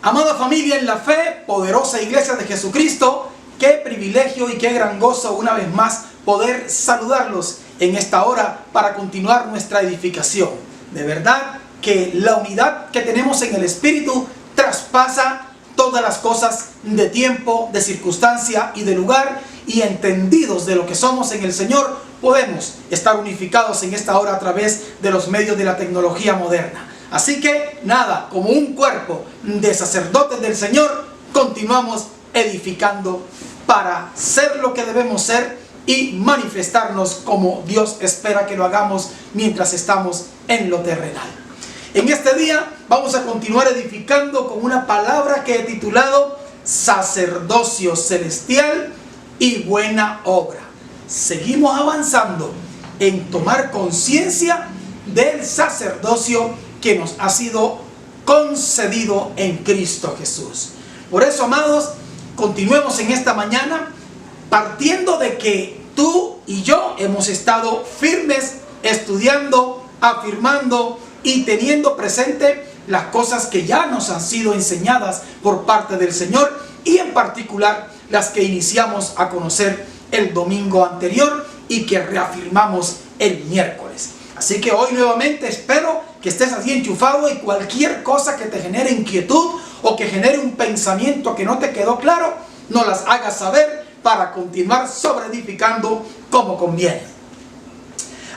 Amada familia en la fe, poderosa Iglesia de Jesucristo, qué privilegio y qué gran gozo una vez más poder saludarlos en esta hora para continuar nuestra edificación. De verdad que la unidad que tenemos en el Espíritu traspasa todas las cosas de tiempo, de circunstancia y de lugar, y entendidos de lo que somos en el Señor, podemos estar unificados en esta hora a través de los medios de la tecnología moderna. Así que nada, como un cuerpo de sacerdotes del Señor, continuamos edificando para ser lo que debemos ser y manifestarnos como Dios espera que lo hagamos mientras estamos en lo terrenal. En este día vamos a continuar edificando con una palabra que he titulado Sacerdocio Celestial y Buena Obra. Seguimos avanzando en tomar conciencia del sacerdocio que nos ha sido concedido en Cristo Jesús. Por eso, amados, continuemos en esta mañana partiendo de que tú y yo hemos estado firmes estudiando, afirmando y teniendo presente las cosas que ya nos han sido enseñadas por parte del Señor, y en particular las que iniciamos a conocer el domingo anterior y que reafirmamos el miércoles. Así que hoy nuevamente espero que estés así enchufado, y cualquier cosa que te genere inquietud o que genere un pensamiento que no te quedó claro, nos las hagas saber para continuar sobreedificando como conviene.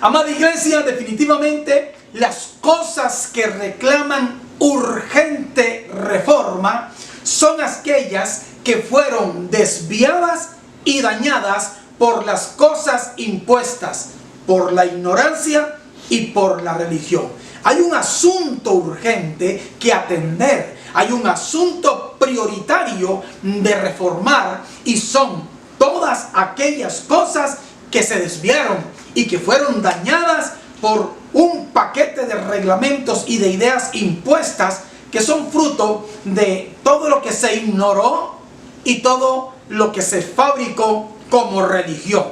Amada Iglesia, definitivamente las cosas que reclaman urgente reforma son aquellas que fueron desviadas y dañadas por las cosas impuestas, por la ignorancia y por la religión. Hay un asunto urgente que atender, hay un asunto prioritario de reformar, y son todas aquellas cosas que se desviaron y que fueron dañadas por un paquete de reglamentos y de ideas impuestas que son fruto de todo lo que se ignoró y todo lo que se fabricó como religión.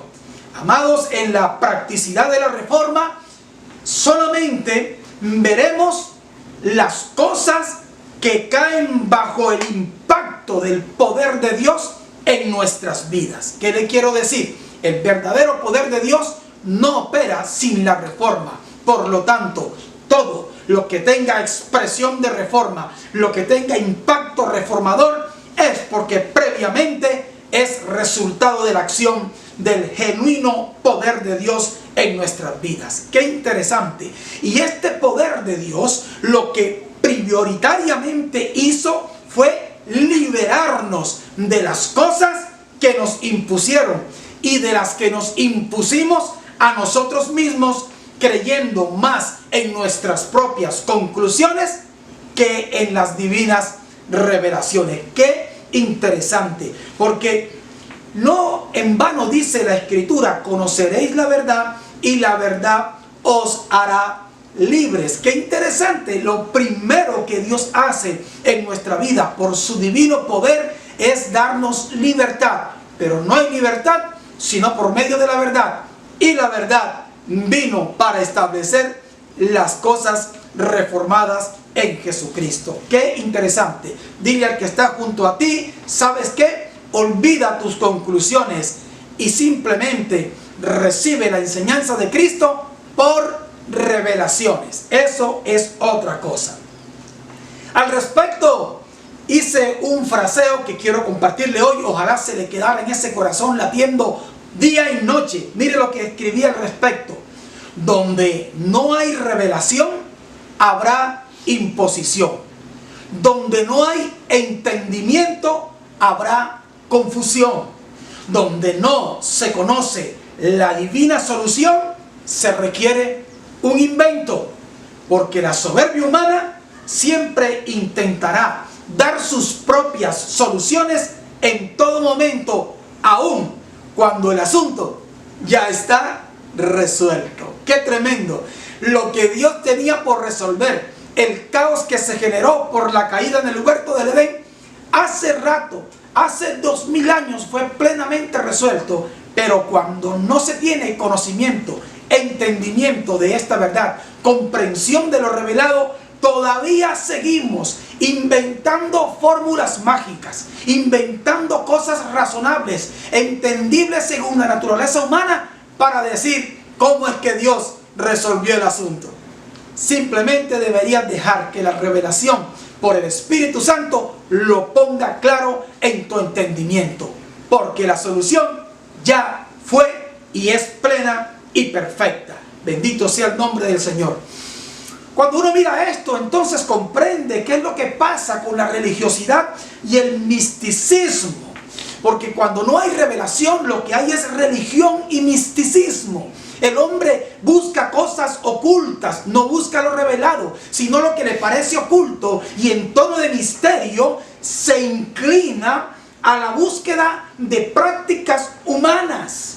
Amados, en la practicidad de la reforma solamente veremos las cosas que caen bajo el impacto del poder de Dios en nuestras vidas. ¿Qué le quiero decir? El verdadero poder de Dios no opera sin la reforma. Por lo tanto, todo lo que tenga expresión de reforma, lo que tenga impacto reformador, es porque previamente es resultado de la acción del genuino poder de Dios en nuestras vidas. ¡Qué interesante! Y este poder de Dios lo que prioritariamente hizo fue liberarnos de las cosas que nos impusieron y de las que nos impusimos a nosotros mismos, creyendo más en nuestras propias conclusiones que en las divinas revelaciones. ¡Qué interesante! Porque no en vano dice la Escritura: conoceréis la verdad y la verdad os hará libres. ¡Qué interesante! Lo primero que Dios hace en nuestra vida por su divino poder es darnos libertad. Pero no hay libertad sino por medio de la verdad. Y la verdad vino para establecer las cosas reformadas en Jesucristo. ¡Qué interesante! Dile al que está junto a ti: ¿sabes qué? Olvida tus conclusiones y simplemente recibe la enseñanza de Cristo por revelaciones. Eso es otra cosa. Al respecto, hice un fraseo que quiero compartirle hoy. Ojalá se le quedara en ese corazón latiendo día y noche. Mire lo que escribí al respecto: donde no hay revelación, habrá imposición. Donde no hay entendimiento, habrá confusión. Donde no se conoce la divina solución, se requiere un invento. Porque la soberbia humana siempre intentará dar sus propias soluciones en todo momento, aun cuando el asunto ya está resuelto. ¡Qué tremendo! Lo que Dios tenía por resolver, el caos que se generó por la caída en el huerto del Edén, hace rato, hace 2000 años fue plenamente resuelto. Pero cuando no se tiene conocimiento, entendimiento de esta verdad, comprensión de lo revelado, todavía seguimos inventando fórmulas mágicas, inventando cosas razonables, entendibles según la naturaleza humana, para decir cómo es que Dios resolvió el asunto. Simplemente deberías dejar que la revelación por el Espíritu Santo lo ponga claro en tu entendimiento, porque la solución ya fue y es plena y perfecta. Bendito sea el nombre del Señor. Cuando uno mira esto, entonces comprende qué es lo que pasa con la religiosidad y el misticismo. Porque cuando no hay revelación, lo que hay es religión y misticismo. El hombre busca cosas ocultas, no busca lo revelado, sino lo que le parece oculto, y en tono de misterio se inclina a la búsqueda de prácticas humanas.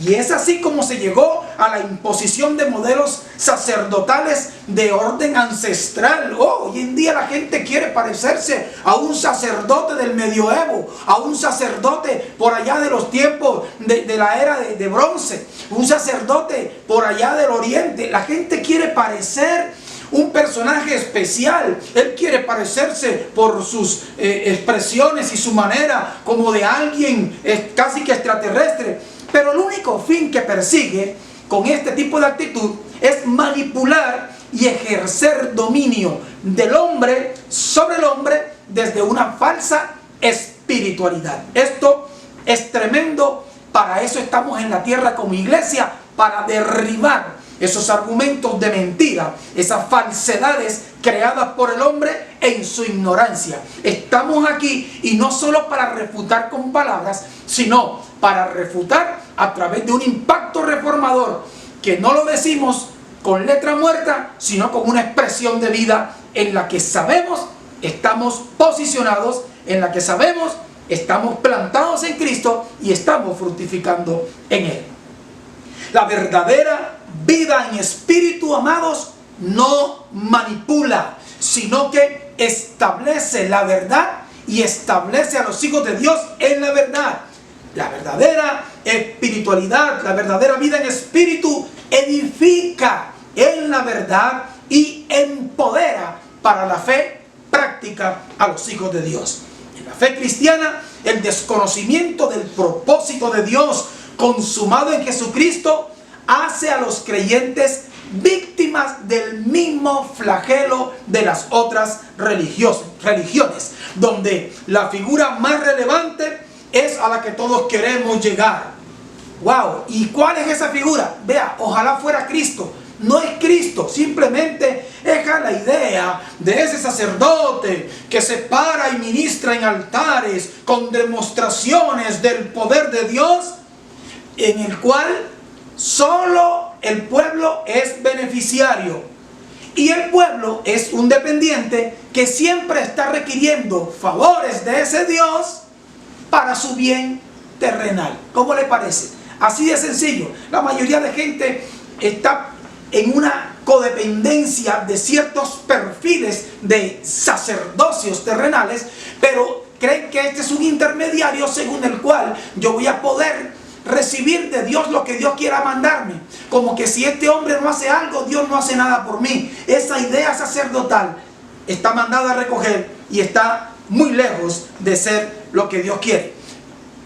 Y es así como se llegó a la imposición de modelos sacerdotales de orden ancestral. Hoy en día la gente quiere parecerse a un sacerdote del medioevo, a un sacerdote por allá de los tiempos de la era de bronce, un sacerdote por allá del oriente. La gente quiere parecer un personaje especial. Él quiere parecerse por sus expresiones y su manera como de alguien casi que extraterrestre. Pero el único fin que persigue con este tipo de actitud es manipular y ejercer dominio del hombre sobre el hombre desde una falsa espiritualidad. Esto es tremendo. Para eso estamos en la tierra como iglesia, para derribar esos argumentos de mentira, esas falsedades creadas por el hombre en su ignorancia. Estamos aquí y no solo para refutar con palabras, sino para refutar a través de un impacto reformador, que no lo decimos con letra muerta, sino con una expresión de vida en la que sabemos estamos posicionados, en la que sabemos estamos plantados en Cristo y estamos fructificando en Él. La verdadera vida en espíritu, amados, no manipula, sino que establece la verdad y establece a los hijos de Dios en la verdad. La verdadera espiritualidad, la verdadera vida en espíritu edifica en la verdad y empodera para la fe práctica a los hijos de Dios. En la fe cristiana, el desconocimiento del propósito de Dios consumado en Jesucristo hace a los creyentes víctimas del mismo flagelo de las otras religiones, donde la figura más relevante es a la que todos queremos llegar. ¡Wow! ¿Y cuál es esa figura? Vea, ojalá fuera Cristo. No es Cristo, simplemente es la idea de ese sacerdote que se para y ministra en altares con demostraciones del poder de Dios, en el cual solo el pueblo es beneficiario y el pueblo es un dependiente que siempre está requiriendo favores de ese Dios para su bien terrenal. ¿Cómo le parece? Así de sencillo. La mayoría de gente está en una codependencia de ciertos perfiles de sacerdocios terrenales, pero creen que este es un intermediario según el cual yo voy a poder recibir de Dios lo que Dios quiera mandarme. Como que si este hombre no hace algo, Dios no hace nada por mí. Esa idea sacerdotal está mandada a recoger y está muy lejos de ser lo que Dios quiere.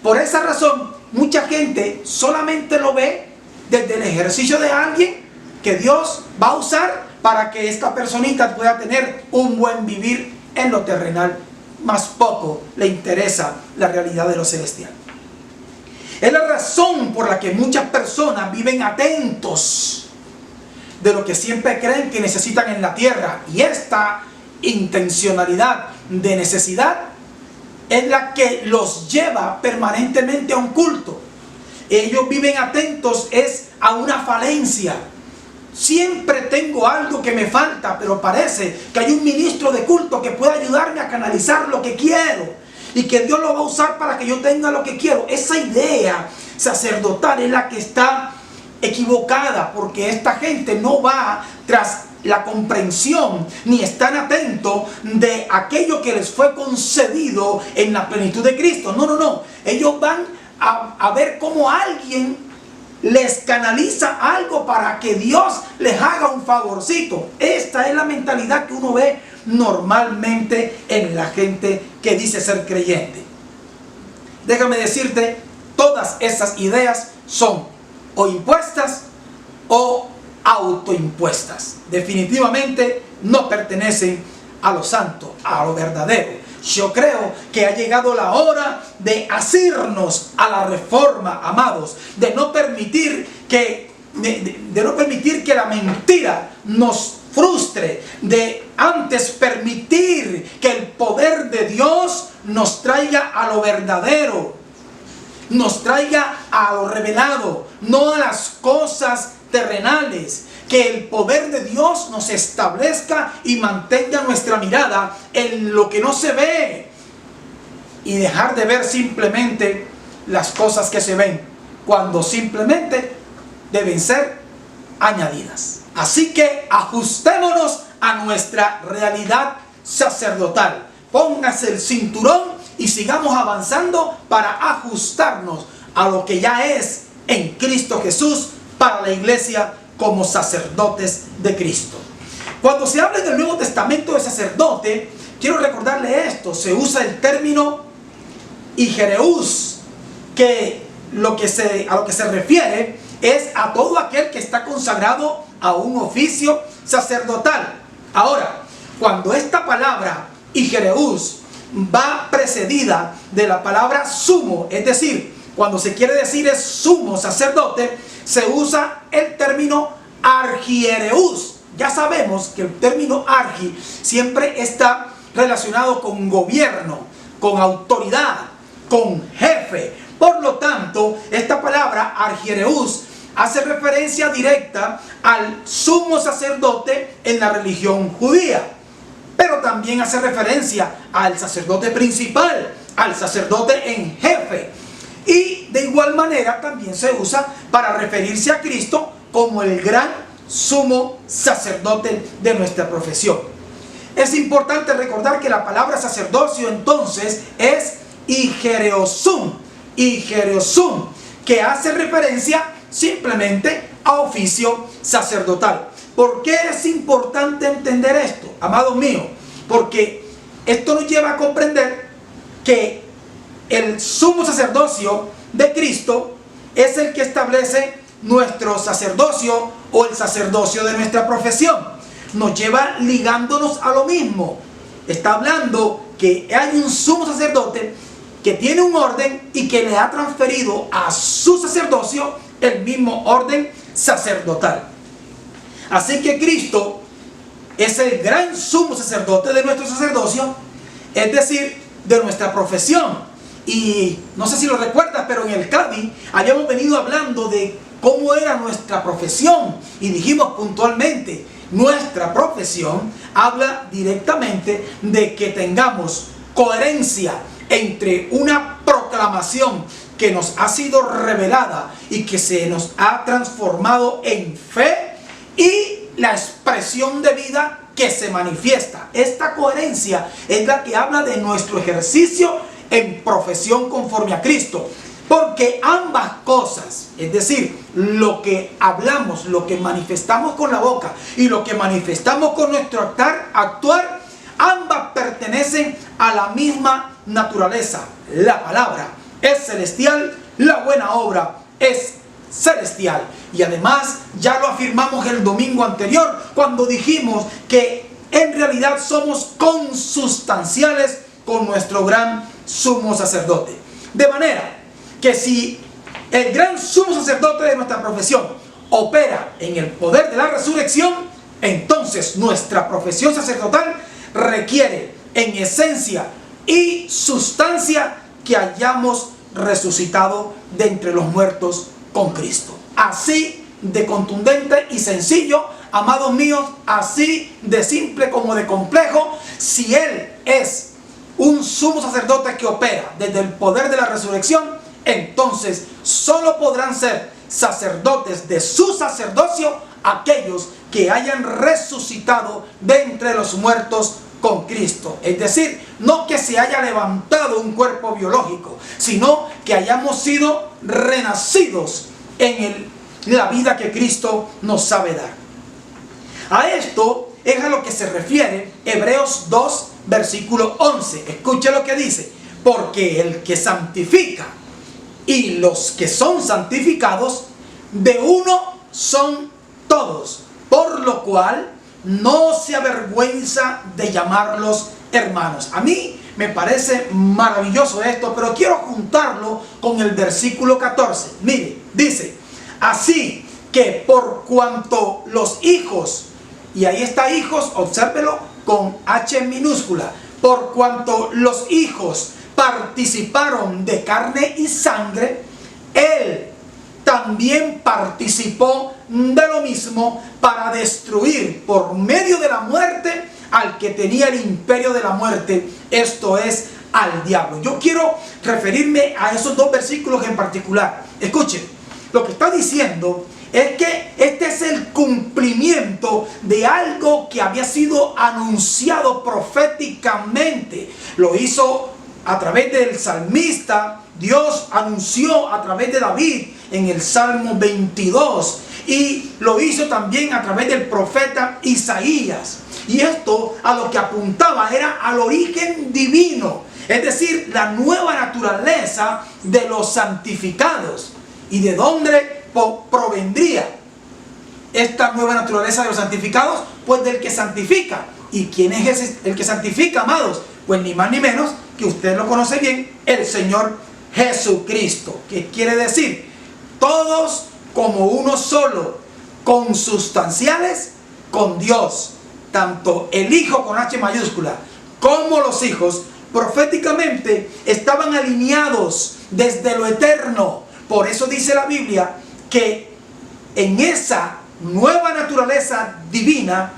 Por esa razón, mucha gente solamente lo ve desde el ejercicio de alguien que Dios va a usar para que esta personita pueda tener un buen vivir en lo terrenal. Más poco le interesa la realidad de lo celestial. Es la razón por la que muchas personas viven atentos de lo que siempre creen que necesitan en la tierra. Y esta intencionalidad de necesidad es la que los lleva permanentemente a un culto. Ellos viven atentos es a una falencia. Siempre tengo algo que me falta, pero parece que hay un ministro de culto que puede ayudarme a canalizar lo que quiero y que Dios lo va a usar para que yo tenga lo que quiero. Esa idea sacerdotal es la que está equivocada, porque esta gente no va tras la comprensión ni están atentos de aquello que les fue concedido en la plenitud de Cristo. No. Ellos van a ver cómo alguien les canaliza algo para que Dios les haga un favorcito. Esta es la mentalidad que uno ve normalmente en la gente que dice ser creyente. Déjame decirte, todas esas ideas son o impuestas o autoimpuestas. Definitivamente no pertenecen a lo santo, a lo verdadero. Yo creo que ha llegado la hora de asirnos a la reforma, amados, de no permitir que la mentira nos frustre, de antes permitir que el poder de Dios nos traiga a lo verdadero, nos traiga a lo revelado, no a las cosas terrenales. Que el poder de Dios nos establezca y mantenga nuestra mirada en lo que no se ve y dejar de ver simplemente las cosas que se ven, cuando simplemente deben ser añadidas. Así que ajustémonos a nuestra realidad sacerdotal. Póngase el cinturón y sigamos avanzando para ajustarnos a lo que ya es en Cristo Jesús para la iglesia como sacerdotes de Cristo. Cuando se habla del Nuevo Testamento de sacerdote, quiero recordarle esto: se usa el término higereus, que a lo que se refiere es a todo aquel que está consagrado a un oficio sacerdotal. Ahora, cuando esta palabra higereus va precedida de la palabra sumo, es decir, cuando se quiere decir es sumo sacerdote, se usa el término archiereus. Ya sabemos que el término archi siempre está relacionado con gobierno, con autoridad, con jefe. Por lo tanto, esta palabra archiereus hace referencia directa al sumo sacerdote en la religión judía, pero también hace referencia al sacerdote principal, al sacerdote en jefe. Y de igual manera también se usa para referirse a Cristo como el gran sumo sacerdote de nuestra profesión. Es importante recordar que la palabra sacerdocio entonces es higereosum, que hace referencia simplemente a oficio sacerdotal. ¿Por qué es importante entender esto, amados míos? Porque esto nos lleva a comprender que el sumo sacerdocio de Cristo es el que establece nuestro sacerdocio o el sacerdocio de nuestra profesión. Nos lleva ligándonos a lo mismo. Está hablando que hay un sumo sacerdote que tiene un orden y que le ha transferido a su sacerdocio el mismo orden sacerdotal. Así que Cristo es el gran sumo sacerdote de nuestro sacerdocio, es decir, de nuestra profesión. Y no sé si lo recuerdas, pero en el CABI habíamos venido hablando de cómo era nuestra profesión y dijimos puntualmente, nuestra profesión habla directamente de que tengamos coherencia entre una proclamación que nos ha sido revelada y que se nos ha transformado en fe y la expresión de vida que se manifiesta. Esta coherencia es la que habla de nuestro ejercicio en profesión conforme a Cristo, porque ambas cosas, es decir, lo que hablamos, lo que manifestamos con la boca y lo que manifestamos con nuestro actuar, ambas pertenecen a la misma naturaleza. La palabra es celestial, la buena obra es celestial. Y además ya lo afirmamos el domingo anterior cuando dijimos que en realidad somos consustanciales con nuestro gran sumo sacerdote. De manera que si el gran sumo sacerdote de nuestra profesión opera en el poder de la resurrección, entonces nuestra profesión sacerdotal requiere en esencia y sustancia que hayamos resucitado de entre los muertos con Cristo. Así de contundente y sencillo, amados míos, así de simple como de complejo. Si Él es un sumo sacerdote que opera desde el poder de la resurrección, entonces solo podrán ser sacerdotes de su sacerdocio aquellos que hayan resucitado de entre los muertos con Cristo. Es decir, no que se haya levantado un cuerpo biológico, sino que hayamos sido renacidos en la vida que Cristo nos sabe dar. A esto es a lo que se refiere Hebreos 2, versículo 11. Escuche lo que dice: porque el que santifica y los que son santificados, de uno son todos, por lo cual no se avergüenza de llamarlos hermanos. A mí me parece maravilloso esto, pero quiero juntarlo con el versículo 14. Mire, dice: así que por cuanto los hijos, y ahí está hijos, obsérvelo con H minúscula, por cuanto los hijos participaron de carne y sangre, él también participó de lo mismo para destruir por medio de la muerte al que tenía el imperio de la muerte, esto es, al diablo. Yo quiero referirme a esos dos versículos en particular. Escuchen, lo que está diciendo es que este es el cumplimiento de algo que había sido anunciado proféticamente. Lo hizo a través del salmista. Dios anunció a través de David en el Salmo 22, y lo hizo también a través del profeta Isaías. Y esto a lo que apuntaba era al origen divino, es decir, la nueva naturaleza de los santificados. ¿Y de dónde provendría esta nueva naturaleza de los santificados? Pues del que santifica. ¿Y quién es el que santifica, amados? Pues ni más ni menos que usted lo conoce bien, el Señor Jesucristo. ¿Qué quiere decir? Todos como uno solo, consustanciales con Dios. Tanto el Hijo con H mayúscula como los hijos proféticamente estaban alineados desde lo eterno. Por eso dice la Biblia que en esa nueva naturaleza divina,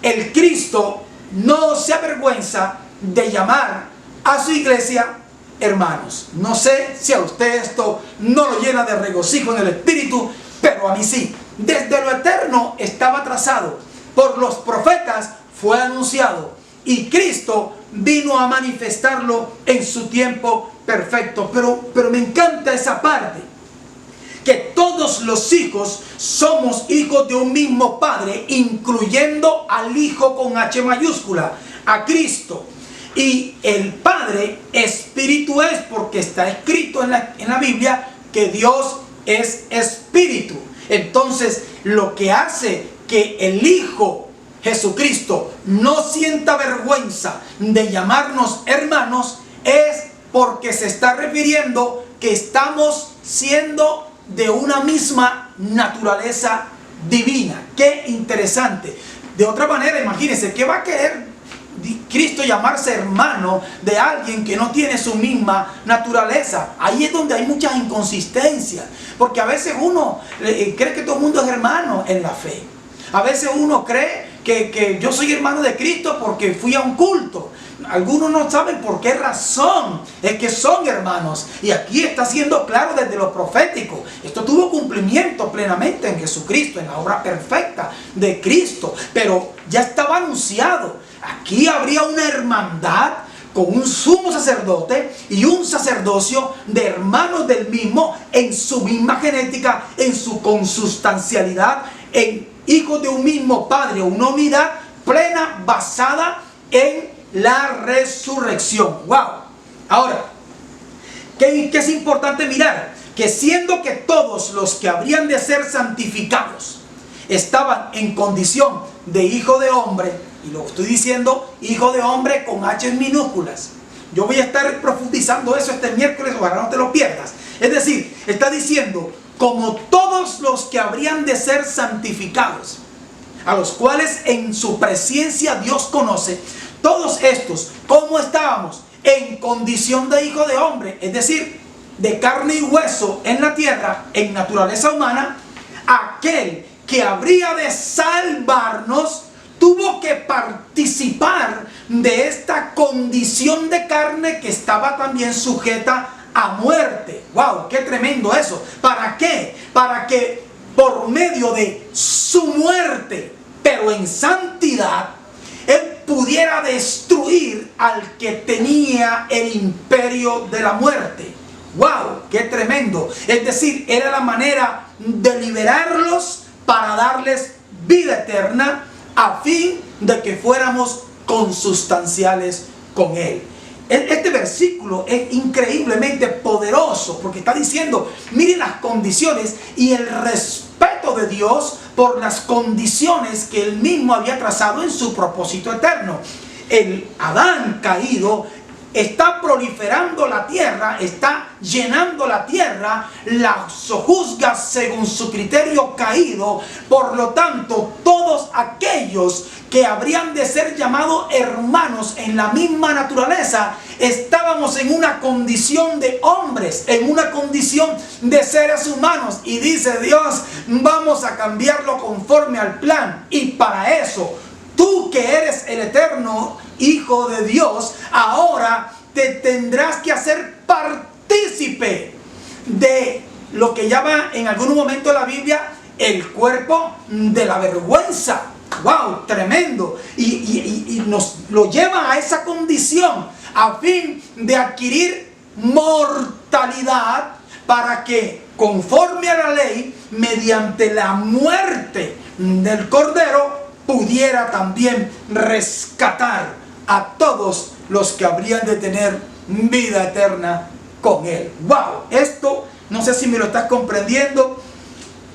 el Cristo no se avergüenza de llamar a su iglesia hermanos. No sé si a usted esto no lo llena de regocijo en el espíritu, pero a mí sí. Desde lo eterno estaba trazado, por los profetas fue anunciado, y Cristo vino a manifestarlo en su tiempo perfecto. Pero me encanta esa parte, que todos los hijos somos hijos de un mismo Padre, incluyendo al Hijo con H mayúscula, a Cristo. Y el Padre espíritu es, porque está escrito en la Biblia que Dios es espíritu. Entonces, lo que hace que el Hijo Jesucristo no sienta vergüenza de llamarnos hermanos es porque se está refiriendo que estamos siendo de una misma naturaleza divina. Qué interesante. De otra manera, imagínense, ¿qué va a querer Cristo llamarse hermano de alguien que no tiene su misma naturaleza? Ahí es donde hay muchas inconsistencias, porque a veces uno cree que todo el mundo es hermano en la fe. A veces uno cree que yo soy hermano de Cristo porque fui a un culto. Algunos no saben por qué razón es que son hermanos. Y aquí está siendo claro desde lo profético. Esto tuvo cumplimiento plenamente en Jesucristo, en la obra perfecta de Cristo. Pero ya estaba anunciado. Aquí habría una hermandad con un sumo sacerdote y un sacerdocio de hermanos del mismo, en su misma genética, en su consustancialidad, en hijos de un mismo Padre, una unidad plena basada en la resurrección. ¡Wow! Ahora, ¿qué es importante mirar? Que siendo que todos los que habrían de ser santificados estaban en condición de hijo de hombre, y lo estoy diciendo hijo de hombre con H minúsculas. Yo voy a estar profundizando eso este miércoles, ojalá no te lo pierdas. Es decir, está diciendo, como todos los que habrían de ser santificados, a los cuales en su presencia Dios conoce, todos estos, ¿cómo estábamos? En condición de hijo de hombre, es decir, de carne y hueso en la tierra, en naturaleza humana. Aquel que habría de salvarnos tuvo que participar de esta condición de carne que estaba también sujeta a muerte. ¡Wow! ¡Qué tremendo eso! ¿Para qué? Para que por medio de su muerte, pero en santidad, Él pudiera destruir al que tenía el imperio de la muerte. ¡Wow! ¡Qué tremendo! Es decir, era la manera de liberarlos para darles vida eterna a fin de que fuéramos consustanciales con Él. Este versículo es increíblemente poderoso porque está diciendo, miren las condiciones y el respeto de Dios por las condiciones que Él mismo había trazado en su propósito eterno. El Adán caído está proliferando la tierra, está llenando la tierra, la sojuzga según su criterio caído. Por lo tanto, todos aquellos que habrían de ser llamados hermanos en la misma naturaleza, estábamos en una condición de hombres, en una condición de seres humanos. Y dice Dios, vamos a cambiarlo conforme al plan. Y para eso, tú que eres el eterno Hijo de Dios, ahora te tendrás que hacer partícipe de lo que llama en algún momento la Biblia el cuerpo de la vergüenza. ¡Wow! Tremendo. Y nos lo lleva a esa condición a fin de adquirir mortalidad para que, conforme a la ley, mediante la muerte del Cordero, pudiera también rescatar a todos los que habrían de tener vida eterna con Él. ¡Wow! Esto, no sé si me lo estás comprendiendo,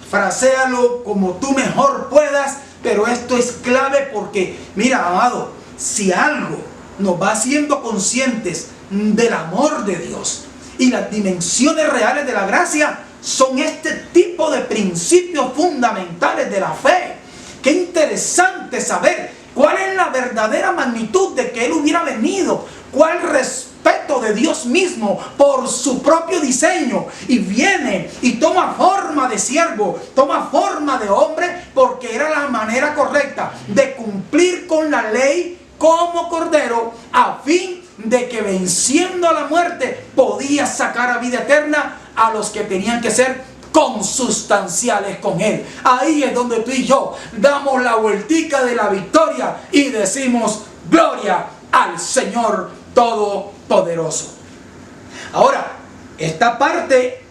fraséalo como tú mejor puedas, pero esto es clave porque, mira, amado, si algo nos va haciendo conscientes del amor de Dios y las dimensiones reales de la gracia, son este tipo de principios fundamentales de la fe. Qué interesante saber cuál es la verdadera magnitud de que Él hubiera venido, cuál respeto de Dios mismo por su propio diseño, y viene y toma forma de siervo, toma forma de hombre, porque era la manera correcta de cumplir con la ley como cordero, a fin de que venciendo a la muerte podía sacar a vida eterna a los que tenían que ser consustanciales con Él. Ahí es donde tú y yo damos la vueltica de la victoria y decimos gloria al Señor Todopoderoso. Ahora, esta parte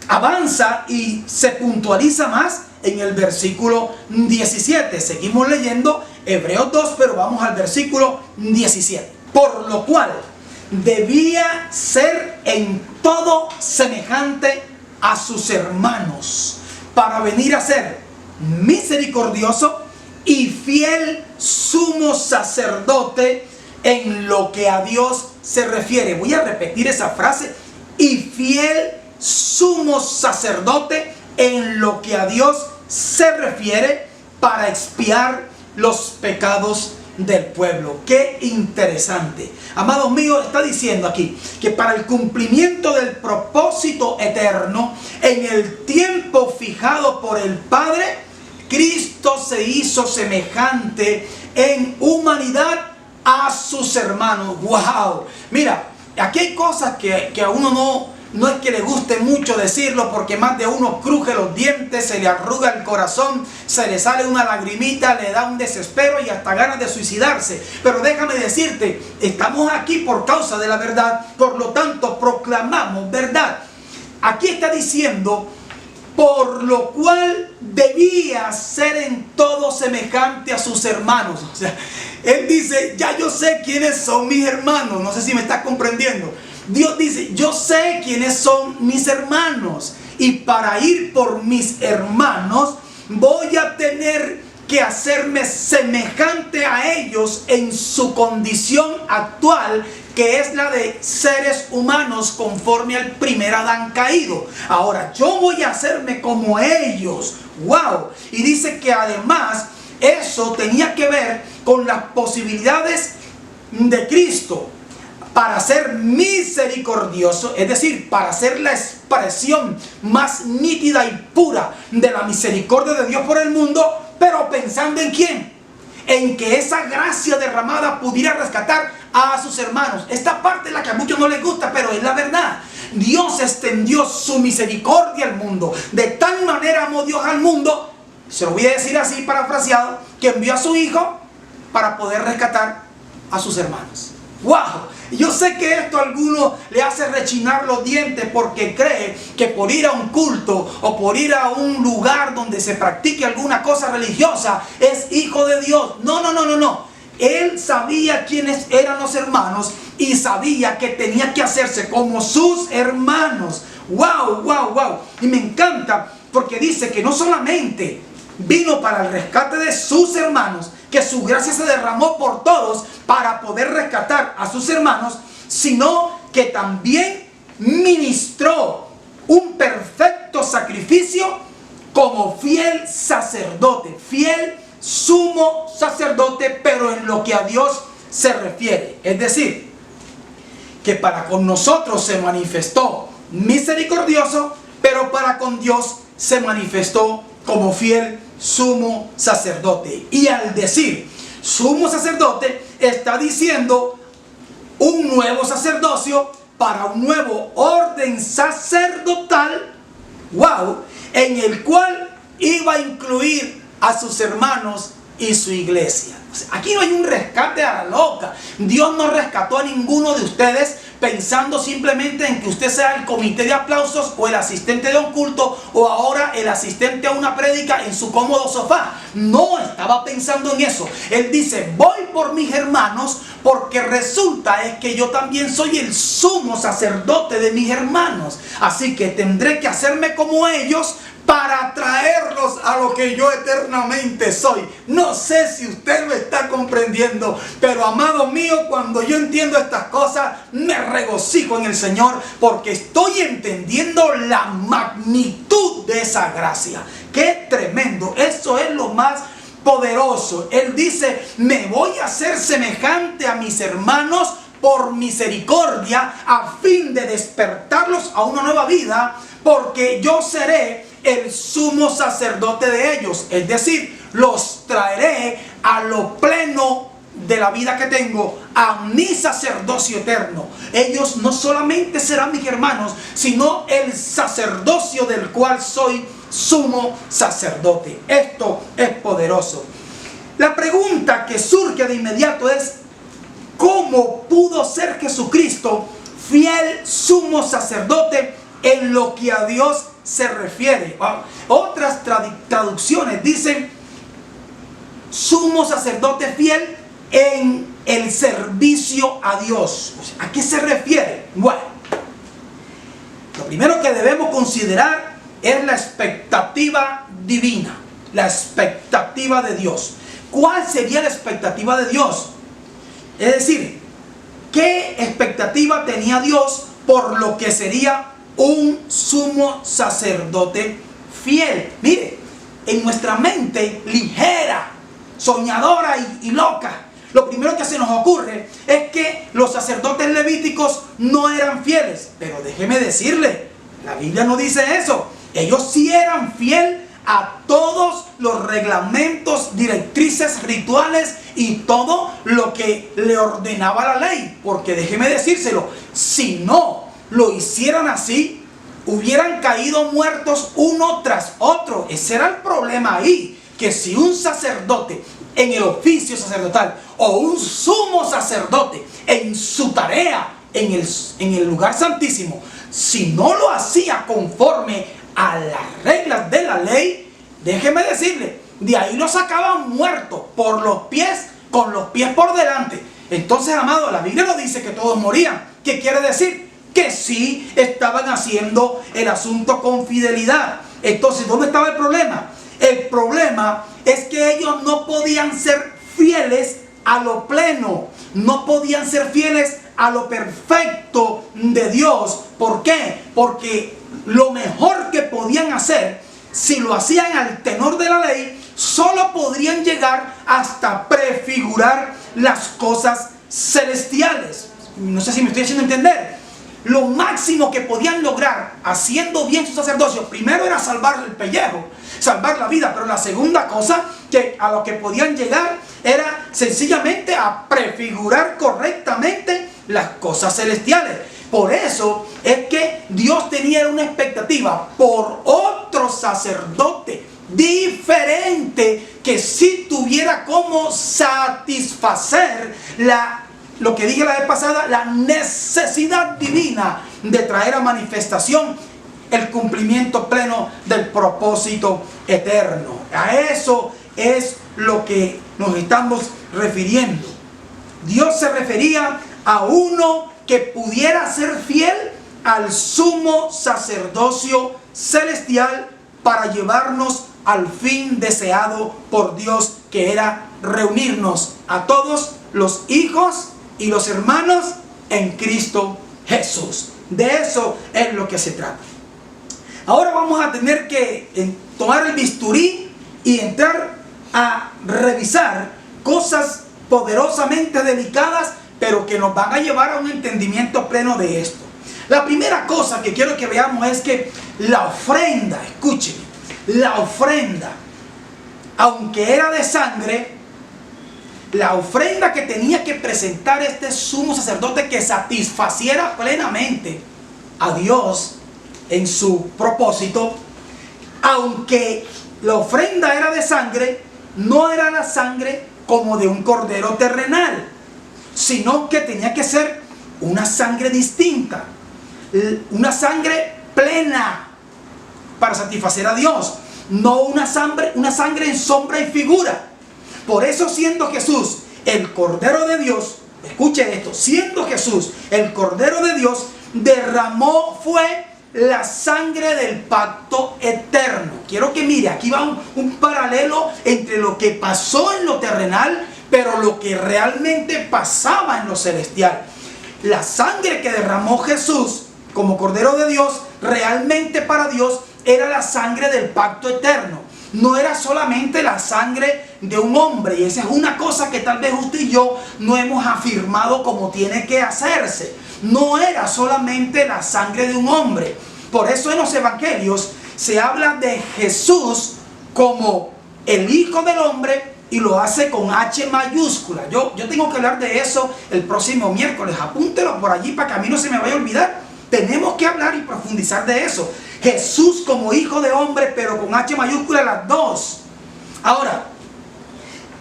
avanza y se puntualiza más en el versículo 17. Seguimos leyendo Hebreos 2, pero vamos al versículo 17. Por lo cual debía ser en todo semejante a sus hermanos, para venir a ser misericordioso y fiel sumo sacerdote en lo que a Dios se refiere. Voy a repetir esa frase: y fiel sumo sacerdote en lo que a Dios se refiere, para expiar los pecados del pueblo. Qué interesante. Amados míos, está diciendo aquí que para el cumplimiento del propósito eterno, en el tiempo fijado por el Padre, Cristo se hizo semejante en humanidad a sus hermanos. ¡Wow! Mira, aquí hay cosas que a uno no es que le guste mucho decirlo, porque más de uno cruje los dientes, se le arruga el corazón, se le sale una lagrimita, le da un desespero y hasta ganas de suicidarse. Pero déjame decirte, estamos aquí por causa de la verdad, por lo tanto proclamamos verdad. Aquí está diciendo, por lo cual debía ser en todo semejante a sus hermanos. O sea, Él dice, ya yo sé quiénes son mis hermanos. No sé si me estás comprendiendo. Dios dice, yo sé quiénes son mis hermanos, y para ir por mis hermanos voy a tener que hacerme semejante a ellos en su condición actual, que es la de seres humanos conforme al primer Adán caído. Ahora yo voy a hacerme como ellos. ¡Wow! Y dice que además eso tenía que ver con las posibilidades de Cristo para ser misericordioso, es decir, para ser la expresión más nítida y pura de la misericordia de Dios por el mundo, pero pensando en quién, en que esa gracia derramada pudiera rescatar a sus hermanos. Esta parte es la que a muchos no les gusta, pero es la verdad. Dios extendió su misericordia al mundo, de tal manera amó Dios al mundo, se lo voy a decir así parafraseado, que envió a su Hijo para poder rescatar a sus hermanos. ¡Wow! Yo sé que esto a algunos le hace rechinar los dientes porque cree que por ir a un culto o por ir a un lugar donde se practique alguna cosa religiosa es hijo de Dios. No, no, no, no, no. Él sabía quiénes eran los hermanos y sabía que tenía que hacerse como sus hermanos. ¡Wow, wow, wow! Y me encanta porque dice que no solamente vino para el rescate de sus hermanos, que su gracia se derramó por todos para poder rescatar a sus hermanos, sino que también ministró un perfecto sacrificio como fiel sacerdote, fiel sumo sacerdote, pero en lo que a Dios se refiere. Es decir, que para con nosotros se manifestó misericordioso, pero para con Dios se manifestó como fiel sumo sacerdote. Y al decir sumo sacerdote, está diciendo un nuevo sacerdocio para un nuevo orden sacerdotal, wow, en el cual iba a incluir a sus hermanos y su iglesia. O sea, aquí no hay un rescate a la loca. Dios no rescató a ninguno de ustedes pensando simplemente en que usted sea el comité de aplausos o el asistente de un culto o ahora el asistente a una prédica en su cómodo sofá. No estaba pensando en eso. Él dice, voy por mis hermanos porque resulta es que yo también soy el sumo sacerdote de mis hermanos. Así que tendré que hacerme como ellos para traerlos a lo que yo eternamente soy. No sé si usted lo está comprendiendo, pero amado mío, cuando yo entiendo estas cosas, me regocijo en el Señor porque estoy entendiendo la magnitud de esa gracia. ¡Qué tremendo! Eso es lo más poderoso. Él dice, me voy a hacer semejante a mis hermanos por misericordia, a fin de despertarlos a una nueva vida, porque yo seré el sumo sacerdote de ellos. Es decir, los traeré a lo pleno de la vida que tengo, a mi sacerdocio eterno. Ellos no solamente serán mis hermanos, sino el sacerdocio del cual soy sumo sacerdote. Esto es poderoso. La pregunta que surge de inmediato es, ¿cómo pudo ser Jesucristo fiel sumo sacerdote en lo que a Dios se refiere? Otras traducciones dicen sumo sacerdote fiel en el servicio a Dios. ¿A qué se refiere? Bueno, lo primero que debemos considerar es la expectativa divina, la expectativa de Dios. ¿Cuál sería la expectativa de Dios? Es decir, ¿qué expectativa tenía Dios por lo que sería un sumo sacerdote fiel? Mire, en nuestra mente ligera, soñadora y loca, lo primero que se nos ocurre es que los sacerdotes levíticos no eran fieles. Pero déjeme decirle, la Biblia no dice eso. Ellos sí eran fieles a todos los reglamentos, directrices, rituales y todo lo que le ordenaba la ley. Porque déjeme decírselo, si no lo hicieran así, hubieran caído muertos uno tras otro. Ese era el problema ahí, que si un sacerdote en el oficio sacerdotal o un sumo sacerdote en su tarea en el lugar santísimo, si no lo hacía conforme a las reglas de la ley, déjeme decirle, de ahí lo sacaban muerto por los pies, con los pies por delante. Entonces, amado, la Biblia no dice que todos morían. ¿Qué quiere decir? Que sí estaban haciendo el asunto con fidelidad. Entonces, ¿dónde estaba el problema? El problema es que ellos no podían ser fieles a lo pleno, no podían ser fieles a lo perfecto de Dios. ¿Por qué? Porque lo mejor que podían hacer, si lo hacían al tenor de la ley, solo podrían llegar hasta prefigurar las cosas celestiales. No sé si me estoy haciendo entender. Lo máximo que podían lograr haciendo bien su sacerdocio, primero era salvar el pellejo, salvar la vida, pero la segunda cosa que a lo que podían llegar era sencillamente a prefigurar correctamente las cosas celestiales. Por eso es que Dios tenía una expectativa por otro sacerdote diferente que sí tuviera como satisfacer la lo que dije la vez pasada, la necesidad divina de traer a manifestación el cumplimiento pleno del propósito eterno. A eso es lo que nos estamos refiriendo. Dios se refería a uno que pudiera ser fiel al sumo sacerdocio celestial para llevarnos al fin deseado por Dios, que era reunirnos a todos los hijos y los hermanos en Cristo Jesús. De eso es lo que se trata. Ahora vamos a tener que tomar el bisturí y entrar a revisar cosas poderosamente delicadas, pero que nos van a llevar a un entendimiento pleno de esto. La primera cosa que quiero que veamos es que la ofrenda, escúcheme, la ofrenda, aunque era de sangre, la ofrenda que tenía que presentar este sumo sacerdote que satisfaciera plenamente a Dios en su propósito, aunque la ofrenda era de sangre, no era la sangre como de un cordero terrenal, sino que tenía que ser una sangre distinta, una sangre plena para satisfacer a Dios, no una sangre en sombra y figura. Por eso, siendo Jesús el Cordero de Dios, escuche esto, siendo Jesús el Cordero de Dios, derramó fue la sangre del pacto eterno. Quiero que mire, aquí va un paralelo entre lo que pasó en lo terrenal, pero lo que realmente pasaba en lo celestial. La sangre que derramó Jesús como Cordero de Dios, realmente para Dios era la sangre del pacto eterno. No era solamente la sangre de un hombre, y esa es una cosa que tal vez usted y yo no hemos afirmado como tiene que hacerse. No era solamente la sangre de un hombre. Por eso en los evangelios se habla de Jesús como el Hijo del Hombre, y lo hace con H mayúscula. Yo tengo que hablar de eso el próximo miércoles. Apúntelo por allí para que a mí no se me vaya a olvidar. Tenemos que hablar y profundizar de eso. Jesús como Hijo de Hombre, pero con H mayúscula las dos. Ahora,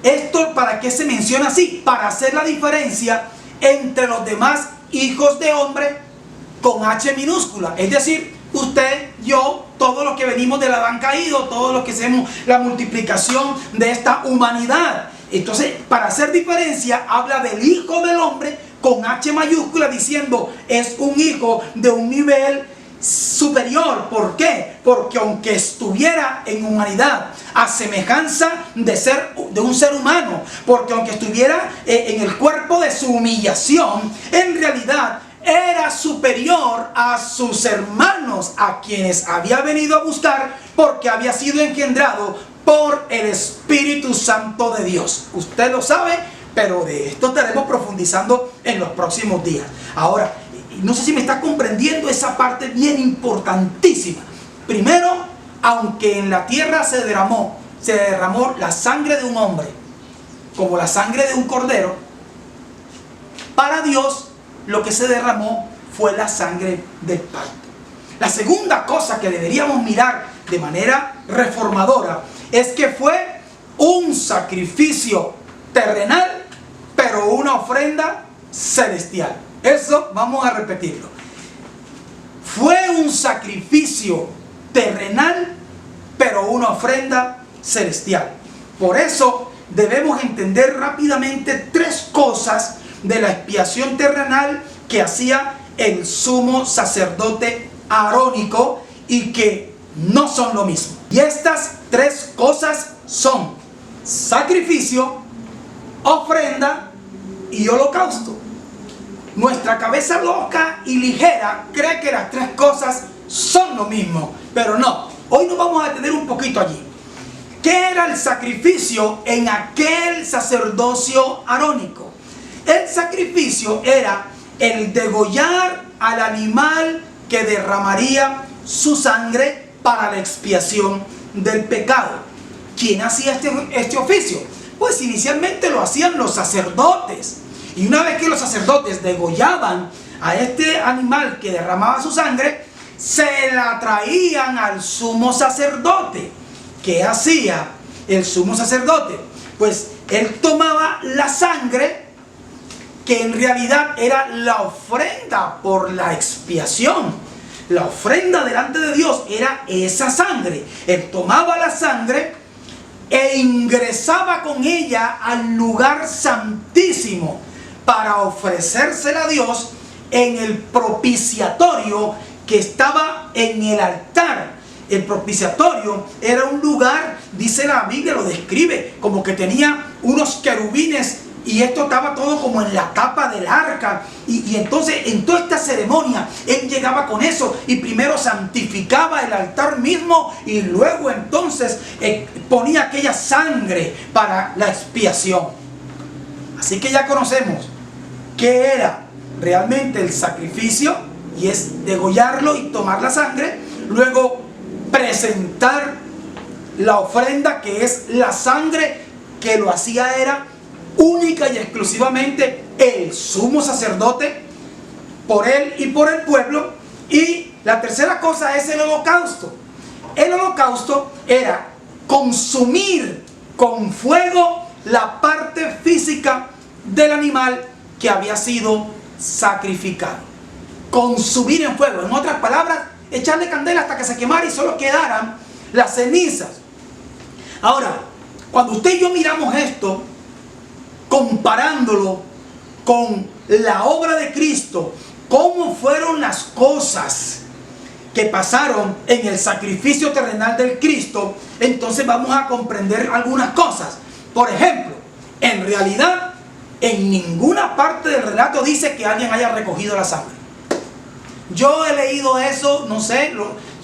¿esto para qué se menciona así? Para hacer la diferencia entre los demás hijos de hombre con H minúscula. Es decir, usted, yo, todos los que venimos del Adán caído, todos los que hacemos la multiplicación de esta humanidad. Entonces, para hacer diferencia, habla del Hijo del Hombre con H mayúscula, diciendo es un hijo de un nivel superior. ¿Por qué? Porque aunque estuviera en humanidad a semejanza de un ser humano, porque aunque estuviera en el cuerpo de su humillación, en realidad era superior a sus hermanos, a quienes había venido a buscar, porque había sido engendrado por el Espíritu Santo de Dios. Usted lo sabe, pero de esto estaremos profundizando en los próximos días. Ahora, no sé si me está comprendiendo esa parte bien importantísima. Primero, aunque en la tierra se derramó la sangre de un hombre, como la sangre de un cordero, para Dios lo que se derramó fue la sangre del pacto. La segunda cosa que deberíamos mirar de manera reformadora es que fue un sacrificio terrenal, pero una ofrenda celestial. Eso vamos a repetirlo. Fue un sacrificio terrenal, pero una ofrenda celestial. Por eso debemos entender rápidamente tres cosas de la expiación terrenal que hacía el sumo sacerdote arónico y que no son lo mismo. Y estas tres cosas son sacrificio, ofrenda y holocausto. Nuestra cabeza loca y ligera cree que las tres cosas son lo mismo, pero no. Hoy nos vamos a detener un poquito allí. ¿Qué era el sacrificio en aquel sacerdocio arónico? El sacrificio era el degollar al animal que derramaría su sangre para la expiación del pecado. ¿Quién hacía este oficio? Pues inicialmente lo hacían los sacerdotes. Y una vez que los sacerdotes degollaban a este animal que derramaba su sangre, se la traían al sumo sacerdote. ¿Qué hacía el sumo sacerdote? Pues él tomaba la sangre que en realidad era la ofrenda por la expiación. La ofrenda delante de Dios era esa sangre. Él tomaba la sangre e ingresaba con ella al lugar santísimo para ofrecérsela a Dios en el propiciatorio que estaba en el altar. El propiciatorio era un lugar, dice la Biblia, lo describe, como que tenía unos querubines, y esto estaba todo como en la tapa del arca. Y entonces en toda esta ceremonia él llegaba con eso y primero santificaba el altar mismo y luego entonces ponía aquella sangre para la expiación. Así que ya conocemos qué era realmente el sacrificio, y es degollarlo y tomar la sangre, luego presentar la ofrenda, que es la sangre que lo hacía era única y exclusivamente el sumo sacerdote, por él y por el pueblo. Y la tercera cosa es el holocausto. El holocausto era consumir con fuego la parte física del animal que había sido sacrificado. Consumir en fuego, en otras palabras, echarle candela hasta que se quemara y solo quedaran las cenizas. Ahora, cuando usted y yo miramos esto, comparándolo con la obra de Cristo, cómo fueron las cosas que pasaron en el sacrificio terrenal del Cristo, entonces vamos a comprender algunas cosas. Por ejemplo, en realidad, en ninguna parte del relato dice que alguien haya recogido la sangre. Yo he leído eso, no sé,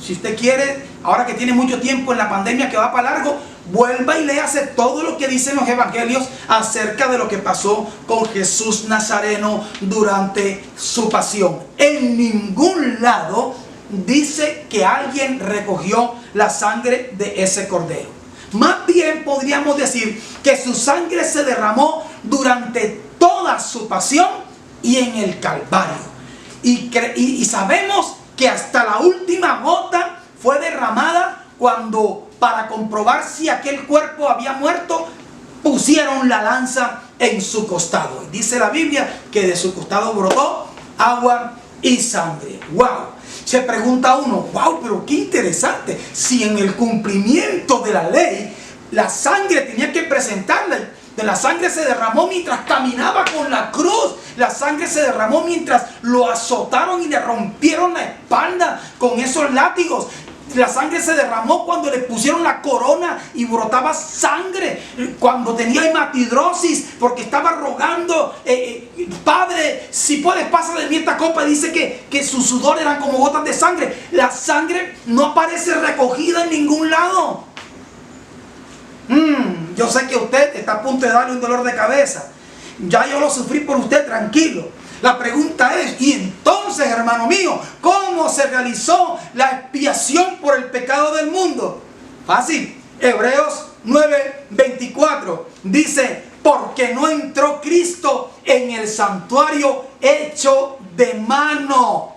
si usted quiere, ahora que tiene mucho tiempo en la pandemia que va para largo, vuelva y léase todo lo que dicen los evangelios acerca de lo que pasó con Jesús Nazareno durante su pasión. En ningún lado dice que alguien recogió la sangre de ese cordero. Más bien podríamos decir que su sangre se derramó durante toda su pasión y en el Calvario. Y sabemos que hasta la última gota fue derramada cuando, para comprobar si aquel cuerpo había muerto, pusieron la lanza en su costado. Dice la Biblia que de su costado brotó agua y sangre. ¡Wow! Se pregunta uno, ¡wow! Pero qué interesante. Si en el cumplimiento de la ley, la sangre tenía que presentarla. De la sangre se derramó mientras caminaba con la cruz. La sangre se derramó mientras lo azotaron y le rompieron la espalda con esos látigos. La sangre se derramó cuando le pusieron la corona y brotaba sangre. Cuando tenía hematidrosis porque estaba rogando, Padre, si puedes pasa de mí esta copa. Dice que su sudor eran como gotas de sangre. La sangre no aparece recogida en ningún lado. Yo sé que usted está a punto de darle un dolor de cabeza. Ya yo lo sufrí por usted, tranquilo. La pregunta es, ¿y entonces, hermano mío, cómo se realizó la expiación por el pecado del mundo? Fácil. Hebreos 9:24 dice, porque no entró Cristo en el santuario hecho de mano,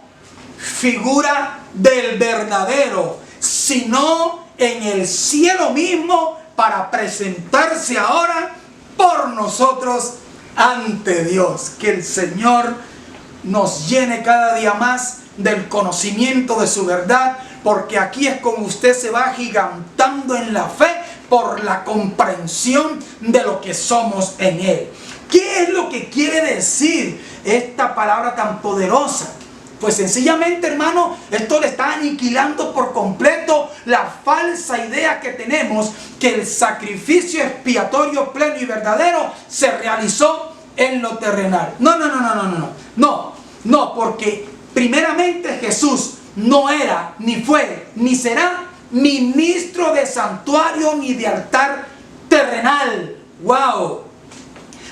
figura del verdadero, sino en el cielo mismo, para presentarse ahora por nosotros ante Dios. Que el Señor nos llene cada día más del conocimiento de su verdad, porque aquí es como usted se va agigantando en la fe por la comprensión de lo que somos en Él. ¿Qué es lo que quiere decir esta palabra tan poderosa? Pues sencillamente, hermano, esto le está aniquilando por completo la falsa idea que tenemos que el sacrificio expiatorio pleno y verdadero se realizó en lo terrenal. No, porque primeramente Jesús no era, ni fue, ni será ministro de santuario ni de altar terrenal. ¡Wow!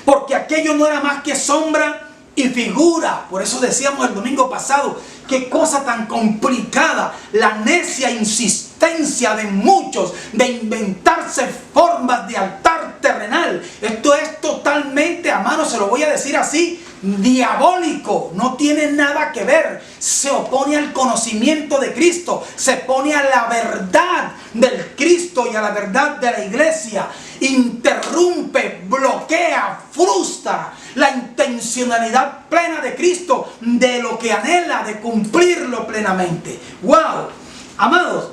Porque aquello no era más que sombra y figura. Por eso decíamos el domingo pasado, qué cosa tan complicada la necia insistencia de muchos de inventarse formas de altar terrenal. Esto es totalmente, hermano, se lo voy a decir así, diabólico, no tiene nada que ver. Se opone al conocimiento de Cristo, se opone a la verdad del Cristo y a la verdad de la iglesia. Interrumpe, bloquea, frustra la intencionalidad plena de Cristo, de lo que anhela, de cumplirlo plenamente. ¡Wow! Amados,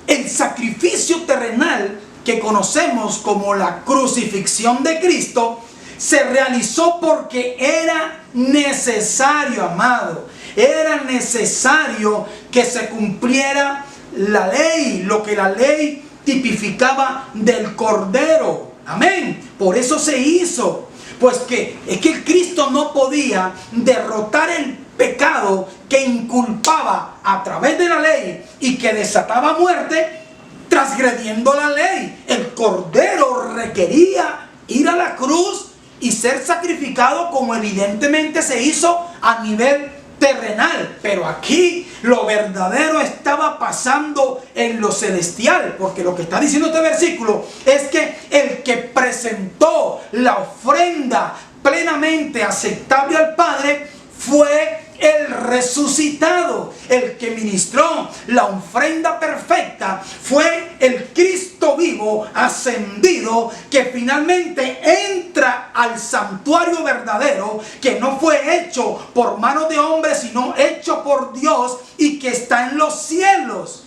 el sacrificio terrenal que conocemos como la crucifixión de Cristo se realizó porque era necesario, amado. Era necesario que se cumpliera la ley, lo que la ley tipificaba del Cordero. Amén. Por eso se hizo. Pues que es que el Cristo no podía derrotar el pecado que inculpaba a través de la ley y que desataba muerte transgrediendo la ley. El Cordero requería ir a la cruz y ser sacrificado, como evidentemente se hizo a nivel terrenal. Pero aquí lo verdadero estaba pasando en lo celestial, porque lo que está diciendo este versículo es que el que presentó la ofrenda plenamente aceptable al Padre fue el resucitado. El que ministró la ofrenda perfecta fue el Cristo vivo, ascendido, que finalmente entra al santuario verdadero, que no fue hecho por manos de hombres, sino hecho por Dios, y que está en los cielos.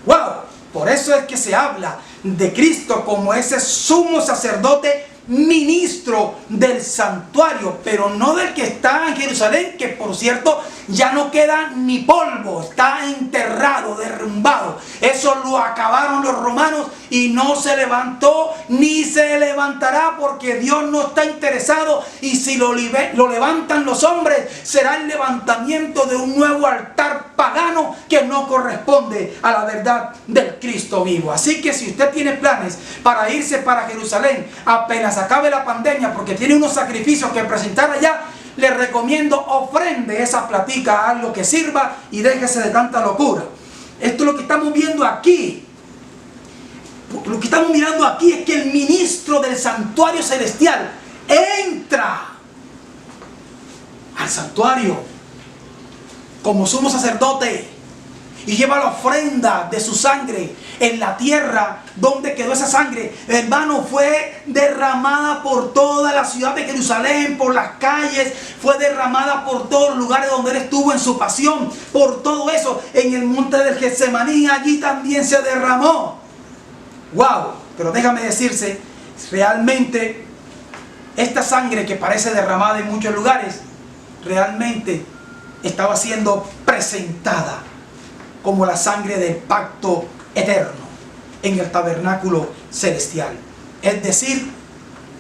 ¡Wow! Por eso es que se habla de Cristo como ese sumo sacerdote ministro del santuario, pero no del que está en Jerusalén, que por cierto ya no queda ni polvo, está enterrado, derrumbado. Eso lo acabaron los romanos y no se levantó ni se levantará, porque Dios no está interesado, y si lo levantan los hombres será el levantamiento de un nuevo altar pagano que no corresponde a la verdad del Cristo vivo. Así que si usted tiene planes para irse para Jerusalén apenas acabe la pandemia, porque tiene unos sacrificios que presentar allá, le recomiendo ofrende esa platica a algo que sirva y déjese de tanta locura. Esto es lo que estamos viendo aquí. Lo que estamos mirando aquí es que el ministro del santuario celestial entra al santuario como sumo sacerdote y lleva la ofrenda de su sangre. En la tierra donde quedó esa sangre, hermano, fue derramada por toda la ciudad de Jerusalén, por las calles, fue derramada por todos los lugares donde Él estuvo en su pasión. Por todo eso, en el monte del Getsemaní, allí también se derramó. ¡Wow! Pero déjame decirse, realmente esta sangre que parece derramada en muchos lugares, realmente estaba siendo presentada como la sangre del pacto eterno en el tabernáculo celestial. Es decir,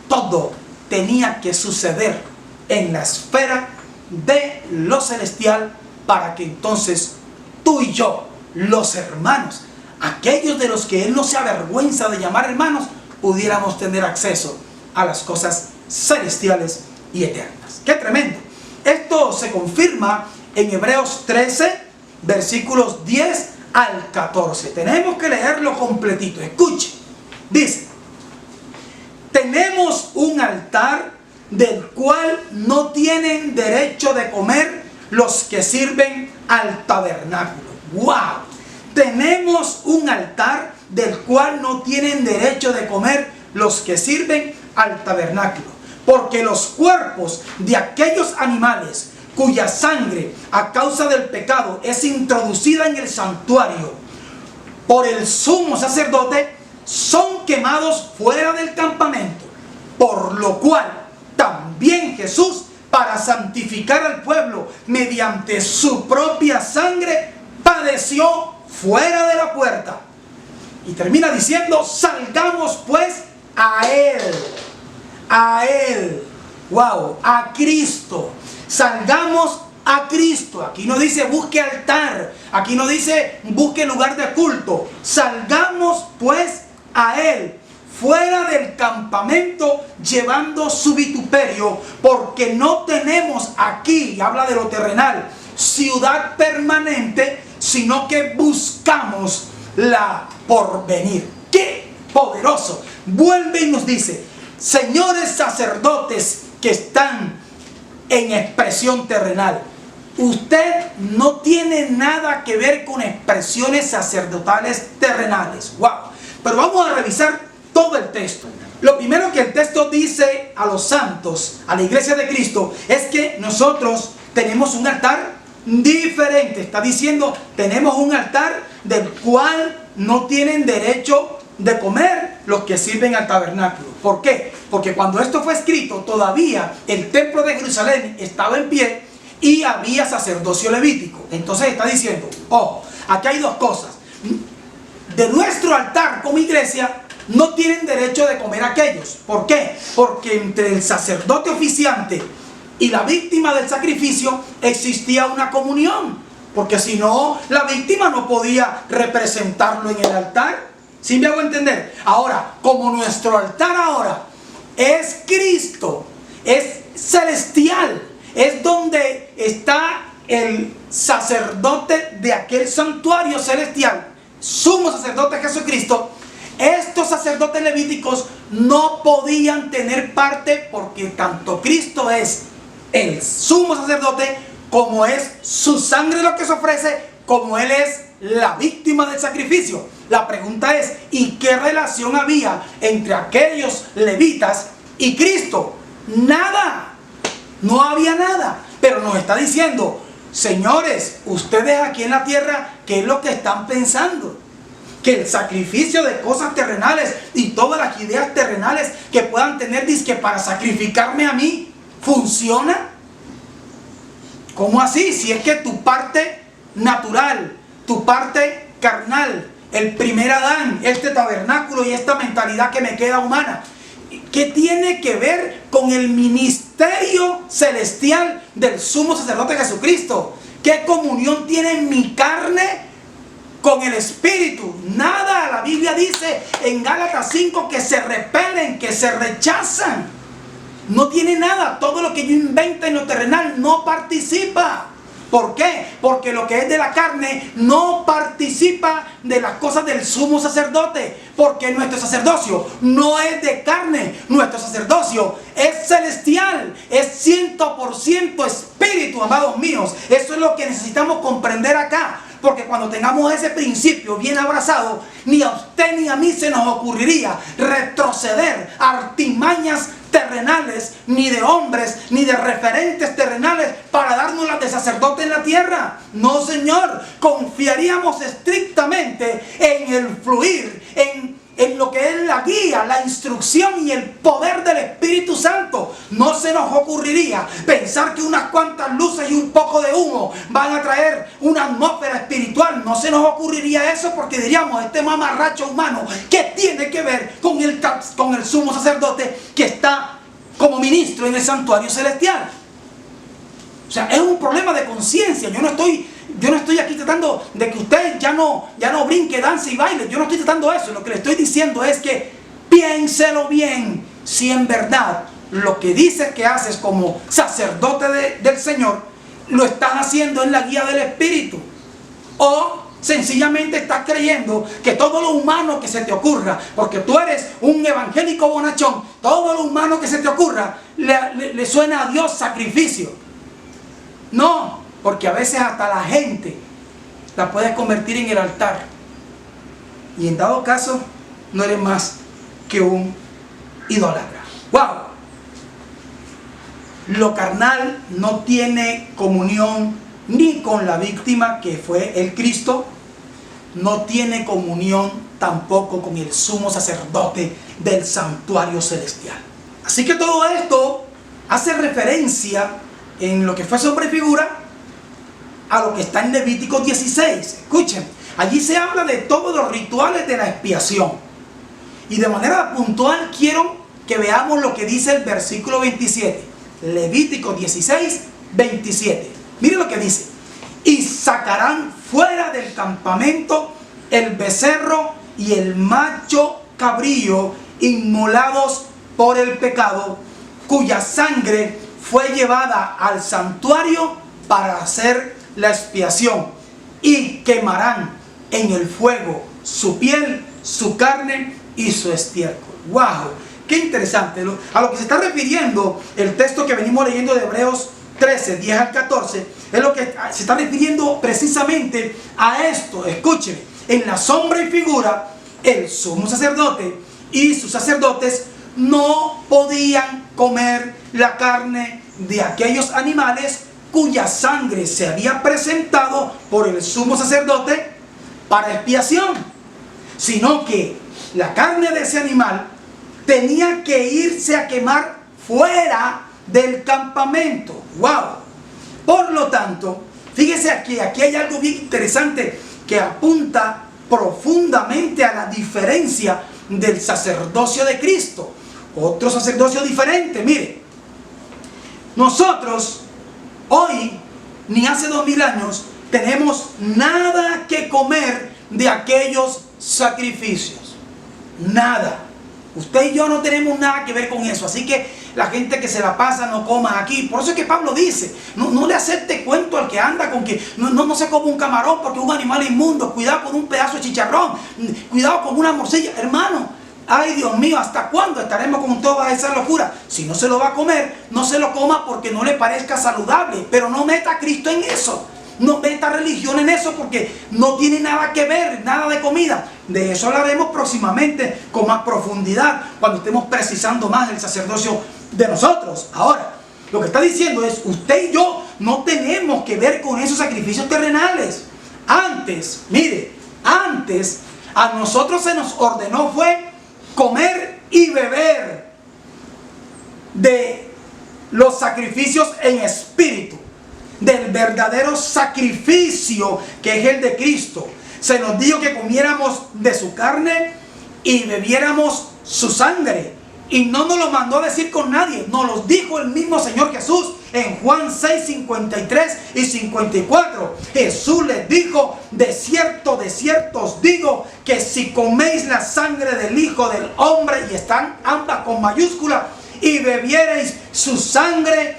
todo tenía que suceder en la esfera de lo celestial para que entonces tú y yo, los hermanos, aquellos de los que Él no se avergüenza de llamar hermanos, pudiéramos tener acceso a las cosas celestiales y eternas. ¡Qué tremendo! Esto se confirma en Hebreos 13, versículos 10 al 14. Tenemos que leerlo completito. Escuche. Dice: tenemos un altar del cual no tienen derecho de comer los que sirven al tabernáculo. ¡Wow! Tenemos un altar del cual no tienen derecho de comer los que sirven al tabernáculo, porque los cuerpos de aquellos animales cuya sangre a causa del pecado es introducida en el santuario por el sumo sacerdote, son quemados fuera del campamento, por lo cual también Jesús, para santificar al pueblo mediante su propia sangre, padeció fuera de la puerta. Y termina diciendo: salgamos pues a Él, wow, a Cristo. Salgamos a Cristo. Aquí no dice busque altar, aquí no dice busque lugar de culto. Salgamos pues a Él, fuera del campamento, llevando su vituperio, porque no tenemos aquí, y habla de lo terrenal, ciudad permanente, sino que buscamos la porvenir. ¡Qué poderoso! Vuelve y nos dice: señores sacerdotes que están en expresión terrenal. Usted no tiene nada que ver con expresiones sacerdotales terrenales. ¡Wow! Pero vamos a revisar todo el texto. Lo primero que el texto dice a los santos, a la iglesia de Cristo, es que nosotros tenemos un altar diferente. Está diciendo, tenemos un altar del cual no tienen derecho de comer los que sirven al tabernáculo. ¿Por qué? Porque cuando esto fue escrito, todavía el templo de Jerusalén estaba en pie y había sacerdocio levítico. Entonces está diciendo, ojo, aquí hay dos cosas. De nuestro altar como iglesia no tienen derecho de comer aquellos. ¿Por qué? Porque entre el sacerdote oficiante y la víctima del sacrificio existía una comunión. Porque si no, la víctima no podía representarlo en el altar. ¿Sí me hago entender? Ahora, como nuestro altar ahora es Cristo, es celestial, es donde está el sacerdote de aquel santuario celestial, sumo sacerdote Jesucristo, estos sacerdotes levíticos no podían tener parte porque tanto Cristo es el sumo sacerdote como es su sangre lo que se ofrece, como Él es la víctima del sacrificio. La pregunta es, ¿y qué relación había entre aquellos levitas y Cristo? Nada. No había nada. Pero nos está diciendo, señores, ustedes aquí en la tierra, ¿qué es lo que están pensando? Que el sacrificio de cosas terrenales y todas las ideas terrenales que puedan tener, dizque para sacrificarme a mí, ¿funciona? ¿Cómo así? Si es que tu parte natural, tu parte carnal, el primer Adán, este tabernáculo y esta mentalidad que me queda humana, ¿qué tiene que ver con el ministerio celestial del sumo sacerdote Jesucristo? ¿Qué comunión tiene mi carne con el Espíritu? Nada. La Biblia dice en Gálatas 5 que se repelen, que se rechazan. No tiene nada. Todo lo que yo invento en lo terrenal no participa. ¿Por qué? Porque lo que es de la carne no participa de las cosas del sumo sacerdote. Porque nuestro sacerdocio no es de carne. Nuestro sacerdocio es celestial. Es 100% espíritu, amados míos. Eso es lo que necesitamos comprender acá. Porque cuando tengamos ese principio bien abrazado, ni a usted ni a mí se nos ocurriría retroceder a artimañas terrenales, ni de hombres, ni de referentes terrenales para darnos las de sacerdote en la tierra. No, señor, confiaríamos estrictamente en el fluir, en lo que es la guía, la instrucción y el poder del Espíritu Santo. No se nos ocurriría pensar que unas cuantas luces y un poco de humo van a traer una atmósfera espiritual. No se nos ocurriría eso, porque diríamos, este mamarracho humano, ¿qué tiene que ver con el sumo sacerdote que está como ministro en el santuario celestial? O sea, es un problema de conciencia. Yo no estoy aquí tratando de que usted ya no brinque, dance y baile. Yo no estoy tratando eso. Lo que le estoy diciendo es que piénselo bien si en verdad lo que dices que haces como sacerdote del Señor lo estás haciendo en la guía del Espíritu. O sencillamente estás creyendo que todo lo humano que se te ocurra, porque tú eres un evangélico bonachón, todo lo humano que se te ocurra le suena a Dios sacrificio. No, porque a veces hasta la gente la puedes convertir en el altar. Y en dado caso, no eres más que un idólatra. ¡Wow! Lo carnal no tiene comunión ni con la víctima que fue el Cristo, no tiene comunión tampoco con el sumo sacerdote del santuario celestial. Así que todo esto hace referencia en lo que fue sombra y figura a lo que está en Levítico 16. Escuchen, allí se habla de todos los rituales de la expiación. Y de manera puntual quiero que veamos lo que dice el versículo 27. Levítico 16, 27. Miren lo que dice. Y sacarán fuera del campamento el becerro y el macho cabrío inmolados por el pecado, cuya sangre fue llevada al santuario para hacer la expiación, y quemarán en el fuego su piel, su carne y su estiércol. ¡Wow! ¡Qué interesante! A lo que se está refiriendo el texto que venimos leyendo de Hebreos 13, 10 al 14, es lo que se está refiriendo precisamente a esto. Escúcheme, en la sombra y figura, el sumo sacerdote y sus sacerdotes no podían comer la carne de aquellos animales cuya sangre se había presentado por el sumo sacerdote para expiación, sino que la carne de ese animal tenía que irse a quemar fuera del campamento. ¡Wow! Por lo tanto, fíjese aquí hay algo bien interesante que apunta profundamente a la diferencia del sacerdocio de Cristo. Otro sacerdocio diferente. Mire, nosotros hoy, ni hace 2000 años, tenemos nada que comer de aquellos sacrificios. Nada. Usted y yo no tenemos nada que ver con eso. Así que la gente que se la pasa no coma aquí. Por eso es que Pablo dice, no le acepte cuento al que anda con que no se come un camarón porque es un animal inmundo. Cuidado con un pedazo de chicharrón. Cuidado con una morcilla. Hermano, ay Dios mío, ¿hasta cuándo estaremos con toda esa locura? Si no se lo va a comer, no se lo coma porque no le parezca saludable. Pero no meta a Cristo en eso. No meta religión en eso porque no tiene nada que ver, nada de comida. De eso hablaremos próximamente con más profundidad cuando estemos precisando más el sacerdocio de nosotros. Ahora, lo que está diciendo es, usted y yo no tenemos que ver con esos sacrificios terrenales. Antes, mire, antes a nosotros se nos ordenó fue comer y beber de los sacrificios en espíritu, del verdadero sacrificio que es el de Cristo. Se nos dijo que comiéramos de su carne y bebiéramos su sangre. Y no nos lo mandó a decir con nadie, nos lo dijo el mismo Señor Jesús en Juan 6, 53 y 54. Jesús les dijo, de cierto os digo, que si coméis la sangre del Hijo del Hombre, y están ambas con mayúscula, y bebiereis su sangre,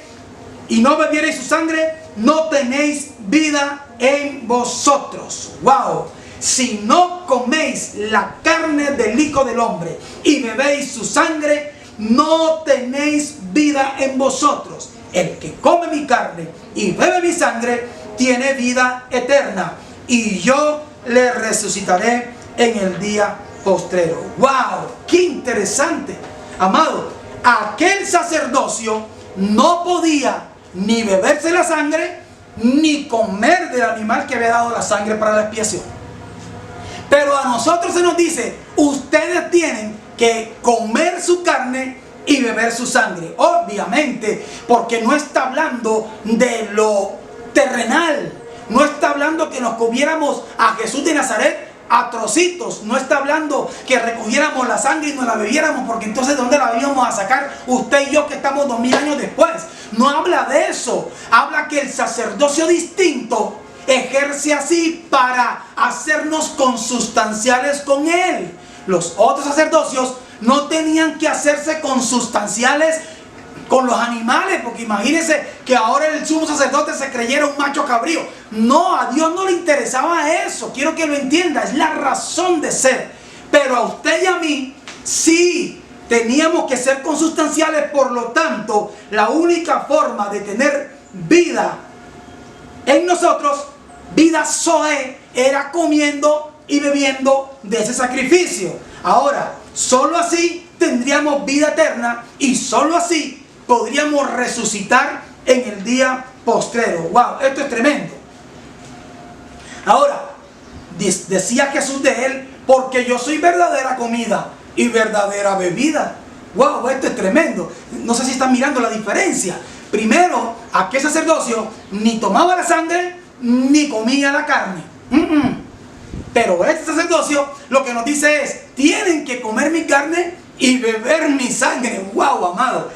y no bebiereis su sangre, no tenéis vida en vosotros. ¡Wow! Si no coméis la carne del Hijo del Hombre y bebéis su sangre, no tenéis vida en vosotros. El que come mi carne y bebe mi sangre tiene vida eterna, y yo le resucitaré en el día postrero. ¡Wow! ¡Qué interesante! Amado, aquel sacerdocio no podía ni beberse la sangre ni comer del animal que había dado la sangre para la expiación. Pero a nosotros se nos dice, ustedes tienen que comer su carne y beber su sangre. Obviamente, porque no está hablando de lo terrenal. No está hablando que nos comiéramos a Jesús de Nazaret a trocitos. No está hablando que recogiéramos la sangre y nos la bebiéramos, porque entonces ¿de dónde la íbamos a sacar usted y yo que estamos 2000 años después? No habla de eso. Habla que el sacerdocio distinto ejerce así para hacernos consustanciales con Él. Los otros sacerdocios no tenían que hacerse consustanciales con los animales, porque imagínense que ahora el sumo sacerdote se creyera un macho cabrío. No, a Dios no le interesaba eso. Quiero que lo entienda, es la razón de ser. Pero a usted y a mí sí teníamos que ser consustanciales. Por lo tanto, la única forma de tener vida en nosotros, vida zoe, era comiendo y bebiendo de ese sacrificio. Ahora, solo así tendríamos vida eterna, y solo así podríamos resucitar en el día postrero. ¡Wow! Esto es tremendo. Ahora, decía Jesús de él, porque yo soy verdadera comida y verdadera bebida. ¡Wow! Esto es tremendo. No sé si están mirando la diferencia. Primero, aquel sacerdocio ni tomaba la sangre ni comía la carne. Pero este sacerdocio lo que nos dice es, tienen que comer mi carne y beber mi sangre. ¡Wow, amado!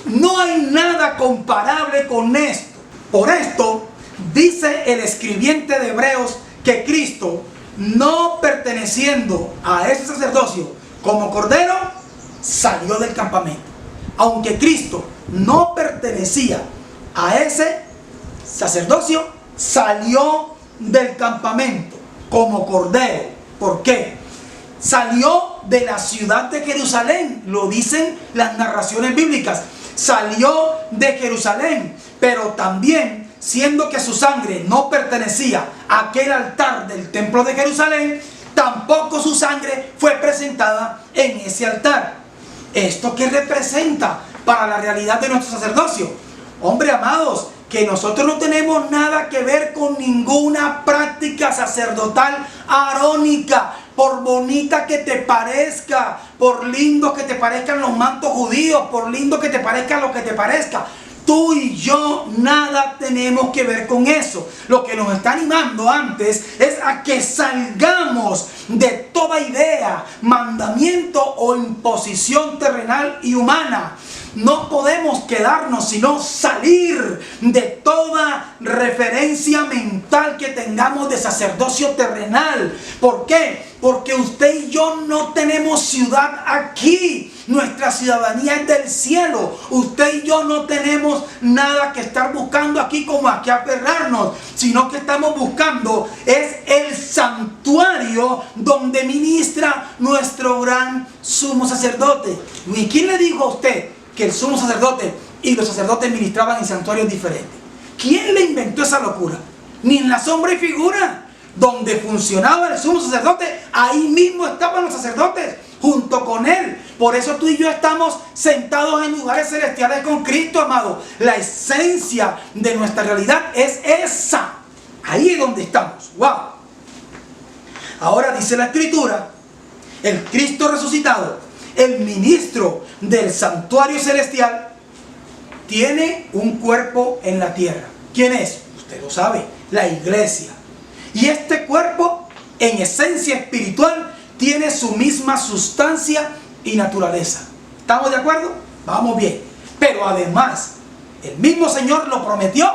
No hay nada comparable con esto. Por esto, dice el escribiente de Hebreos que Cristo, no perteneciendo a ese sacerdocio como cordero, salió del campamento. Aunque Cristo no pertenecía a ese sacerdocio, salió del campamento como cordero. ¿Por qué? Salió de la ciudad de Jerusalén, lo dicen las narraciones bíblicas. Salió de Jerusalén, pero también, siendo que su sangre no pertenecía a aquel altar del templo de Jerusalén, tampoco su sangre fue presentada en ese altar. ¿Esto qué representa para la realidad de nuestro sacerdocio? Hombre, amados, que nosotros no tenemos nada que ver con ninguna práctica sacerdotal arónica, por bonita que te parezca, por lindo que te parezcan los mantos judíos, por lindo que te parezca lo que te parezca. Tú y yo nada tenemos que ver con eso. Lo que nos está animando antes es a que salgamos de toda idea, mandamiento o imposición terrenal y humana. No podemos quedarnos, sino salir de toda referencia mental que tengamos de sacerdocio terrenal. ¿Por qué? Porque usted y yo no tenemos ciudad aquí. Nuestra ciudadanía es del cielo. Usted y yo no tenemos nada que estar buscando aquí como a qué aferrarnos, sino que estamos buscando es el santuario donde ministra nuestro gran sumo sacerdote. ¿Y quién le dijo a usted que el sumo sacerdote y los sacerdotes ministraban en santuarios diferentes? ¿Quién le inventó esa locura? Ni en la sombra y figura. Donde funcionaba el sumo sacerdote, ahí mismo estaban los sacerdotes junto con él. Por eso tú y yo estamos sentados en lugares celestiales con Cristo, amado. La esencia de nuestra realidad es esa. Ahí es donde estamos. ¡Wow! Ahora dice la Escritura, el Cristo resucitado, el ministro del santuario celestial, tiene un cuerpo en la tierra. ¿Quién es? Usted lo sabe, la iglesia. Y este cuerpo, en esencia espiritual, tiene su misma sustancia y naturaleza. ¿Estamos de acuerdo? Vamos bien. Pero además, el mismo Señor lo prometió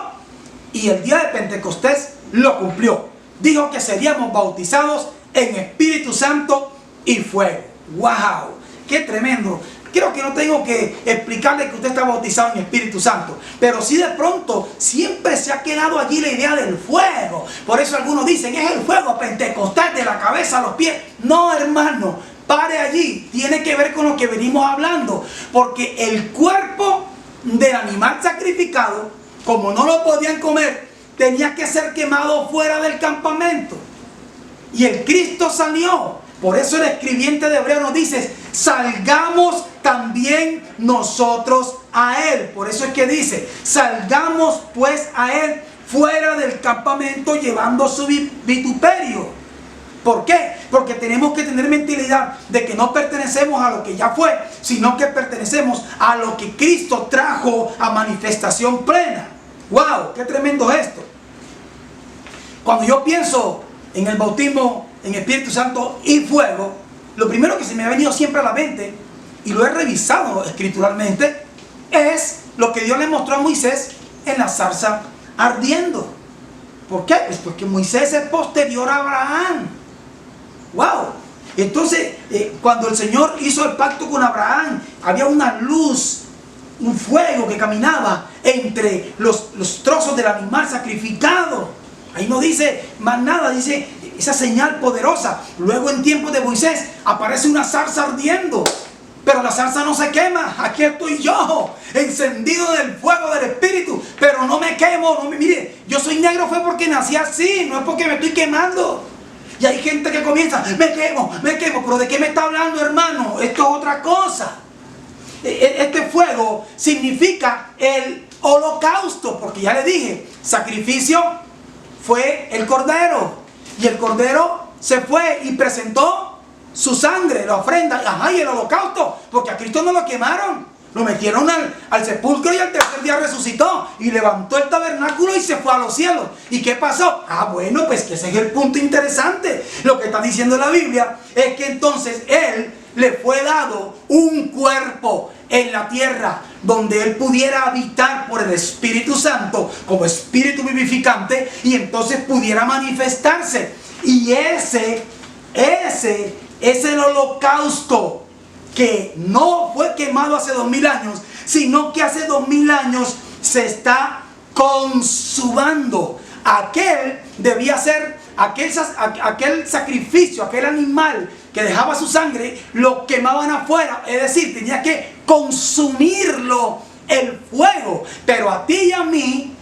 y el día de Pentecostés lo cumplió. Dijo que seríamos bautizados en Espíritu Santo y fuego. ¡Wow! ¡Qué tremendo! Creo que no tengo que explicarle que usted está bautizado en Espíritu Santo, pero sí de pronto siempre se ha quedado allí la idea del fuego. Por eso algunos dicen, es el fuego pentecostal de la cabeza a los pies. No, hermano, pare allí. Tiene que ver con lo que venimos hablando, porque el cuerpo del animal sacrificado, como no lo podían comer, tenía que ser quemado fuera del campamento. Y el Cristo salió. Por eso el escribiente de Hebreos nos dice, salgamos también nosotros a Él. Por eso es que dice, salgamos pues a Él fuera del campamento llevando su vituperio. ¿Por qué? Porque tenemos que tener mentalidad de que no pertenecemos a lo que ya fue, sino que pertenecemos a lo que Cristo trajo a manifestación plena. ¡Wow! ¡Qué tremendo es esto! Cuando yo pienso en el bautismo en Espíritu Santo y fuego, lo primero que se me ha venido siempre a la mente, y lo he revisado escrituralmente, es lo que Dios le mostró a Moisés en la zarza ardiendo. ¿Por qué? Pues porque Moisés es posterior a Abraham. ¡Wow! Entonces, cuando el Señor hizo el pacto con Abraham, había una luz, un fuego que caminaba entre los trozos del animal sacrificado. Ahí no dice más nada, dice esa señal poderosa. Luego en tiempos de Moisés aparece una zarza ardiendo, pero la zarza no se quema. Aquí estoy yo, encendido del fuego del Espíritu, pero no me quemo. Mire, yo soy negro fue porque nací así, no es porque me estoy quemando. Y hay gente que comienza, me quemo, pero ¿de qué me está hablando, hermano? Esto es otra cosa. Este fuego significa el holocausto, porque ya le dije, sacrificio fue el cordero, y el cordero se fue y presentó su sangre, la ofrenda, y el holocausto, porque a Cristo no lo quemaron, lo metieron al sepulcro y al tercer día resucitó y levantó el tabernáculo y se fue a los cielos. ¿Y qué pasó? Bueno, pues que ese es el punto interesante. Lo que está diciendo la Biblia es que entonces Él le fue dado un cuerpo en la tierra donde Él pudiera habitar por el Espíritu Santo como Espíritu vivificante y entonces pudiera manifestarse. Y ese es el holocausto que no fue quemado hace 2000 años, sino que hace 2000 años se está consumando. Aquel debía ser aquel sacrificio, aquel animal que dejaba su sangre, lo quemaban afuera, es decir, tenía que consumirlo el fuego. Pero a ti y a mí,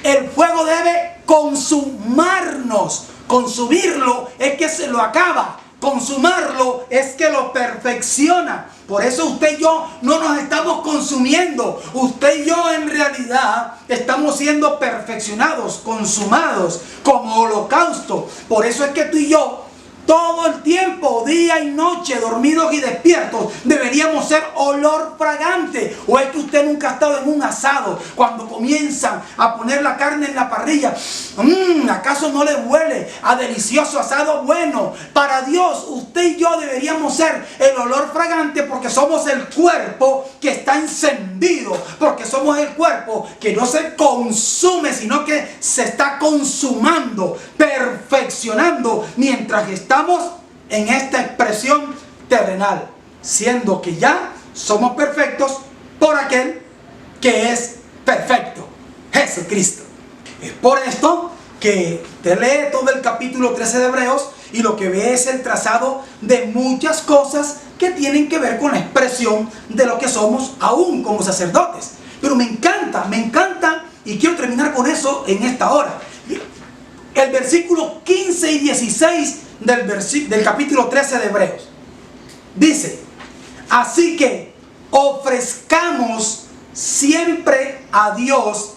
el fuego debe consumarnos. Consumirlo es que se lo acaba. Consumarlo es que lo perfecciona. Por eso usted y yo no nos estamos consumiendo. Usted y yo en realidad estamos siendo perfeccionados, consumados como holocausto. Por eso es que tú y yo todo el tiempo, día y noche, dormidos y despiertos, deberíamos ser olor fragante. ¿O es que usted nunca ha estado en un asado? Cuando comienzan a poner la carne en la parrilla, ¿acaso no le huele a delicioso asado bueno? Para Dios, usted y yo deberíamos ser el olor fragante, porque somos el cuerpo que está encendido, porque somos el cuerpo que no se consume, sino que se está consumando, perfeccionando, mientras estamos en esta expresión terrenal, siendo que ya somos perfectos por aquel que es perfecto, Jesucristo. Es por esto que te lee todo el capítulo 13 de Hebreos y lo que ve es el trazado de muchas cosas que tienen que ver con la expresión de lo que somos aún como sacerdotes. Pero me encanta y quiero terminar con eso en esta hora. El versículo 15 y 16 del capítulo 13 de Hebreos dice: así que ofrezcamos siempre a Dios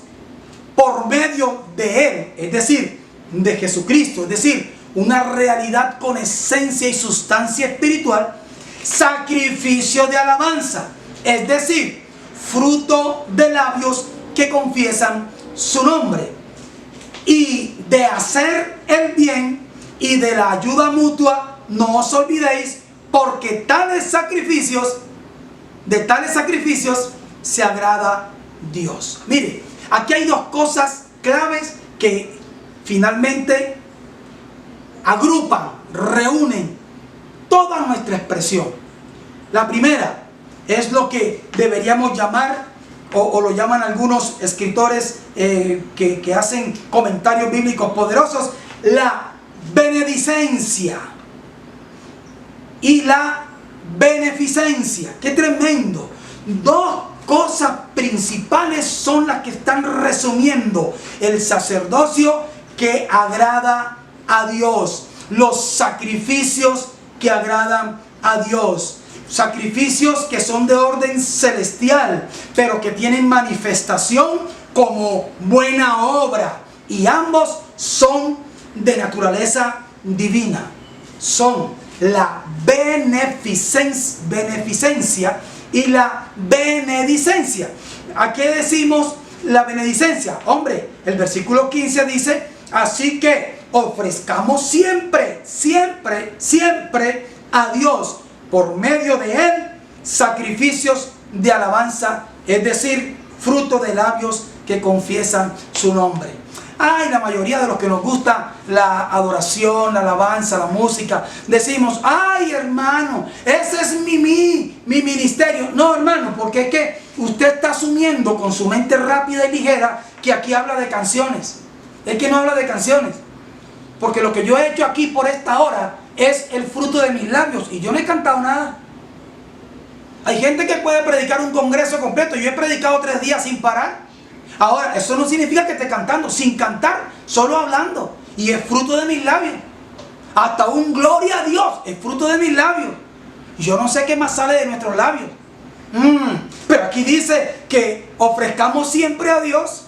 por medio de Él, es decir, de Jesucristo, es decir, una realidad con esencia y sustancia espiritual, sacrificio de alabanza, es decir, fruto de labios que confiesan su nombre, y de hacer el bien y de la ayuda mutua no os olvidéis, porque de tales sacrificios se agrada Dios. Mire, aquí hay dos cosas claves que finalmente agrupan, reúnen toda nuestra expresión. La primera es lo que deberíamos llamar, o lo llaman algunos escritores que hacen comentarios bíblicos poderosos, la benedicencia y la beneficencia. ¡Qué tremendo! Dos cosas principales son las que están resumiendo el sacerdocio que agrada a Dios, los sacrificios que agradan a Dios. Sacrificios que son de orden celestial, pero que tienen manifestación como buena obra, y ambos son de naturaleza divina. Son la beneficencia y la benedicencia. ¿A qué decimos la benedicencia? Hombre, el versículo 15 dice: así que ofrezcamos siempre a Dios por medio de Él sacrificios de alabanza, es decir, fruto de labios que confiesan su nombre. Ay, la mayoría de los que nos gusta la adoración, la alabanza, la música, decimos: ay, hermano, ese es mi ministerio. No, hermano, porque es que usted está asumiendo con su mente rápida y ligera que aquí habla de canciones. Es que no habla de canciones, porque lo que yo he hecho aquí por esta hora es el fruto de mis labios, y yo no he cantado nada. Hay gente que puede predicar un congreso completo. Yo he predicado 3 días sin parar. Ahora, eso no significa que esté cantando, sin cantar, solo hablando, y es fruto de mis labios. Hasta un gloria a Dios es fruto de mis labios. Yo no sé qué más sale de nuestros labios. Pero aquí dice que ofrezcamos siempre a Dios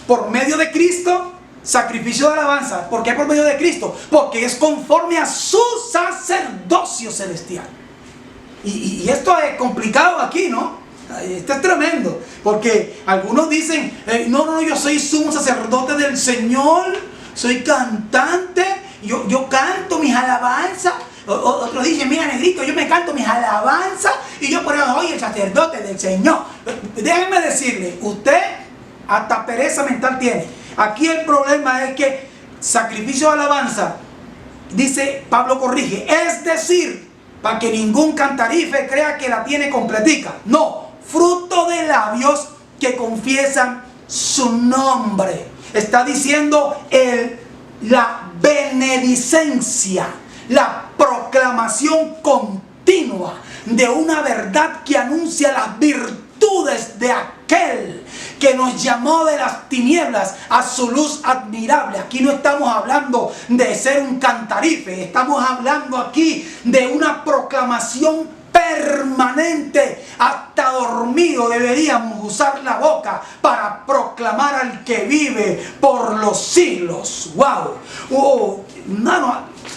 por medio de Cristo sacrificio de alabanza. ¿Por qué por medio de Cristo? Porque es conforme a su sacerdocio celestial. Y esto es complicado aquí, ¿no? Esto es tremendo, porque algunos dicen: no, yo soy sumo sacerdote del Señor, soy cantante, yo canto mis alabanzas. Otros dicen: mira, negrito, yo me canto mis alabanzas y yo por eso soy el sacerdote del Señor. Déjenme decirle, usted hasta pereza mental tiene. Aquí el problema es que sacrificio de alabanza, dice Pablo, corrige, es decir, para que ningún cantarife crea que la tiene completica. No, fruto de labios que confiesan su nombre. Está diciendo la benedicencia, la proclamación continua de una verdad que anuncia las virtudes virtudes de aquel que nos llamó de las tinieblas a su luz admirable. Aquí no estamos hablando de ser un cantarife, estamos hablando aquí de una proclamación permanente. Hasta dormido deberíamos usar la boca para proclamar al que vive por los siglos. ¡Wow!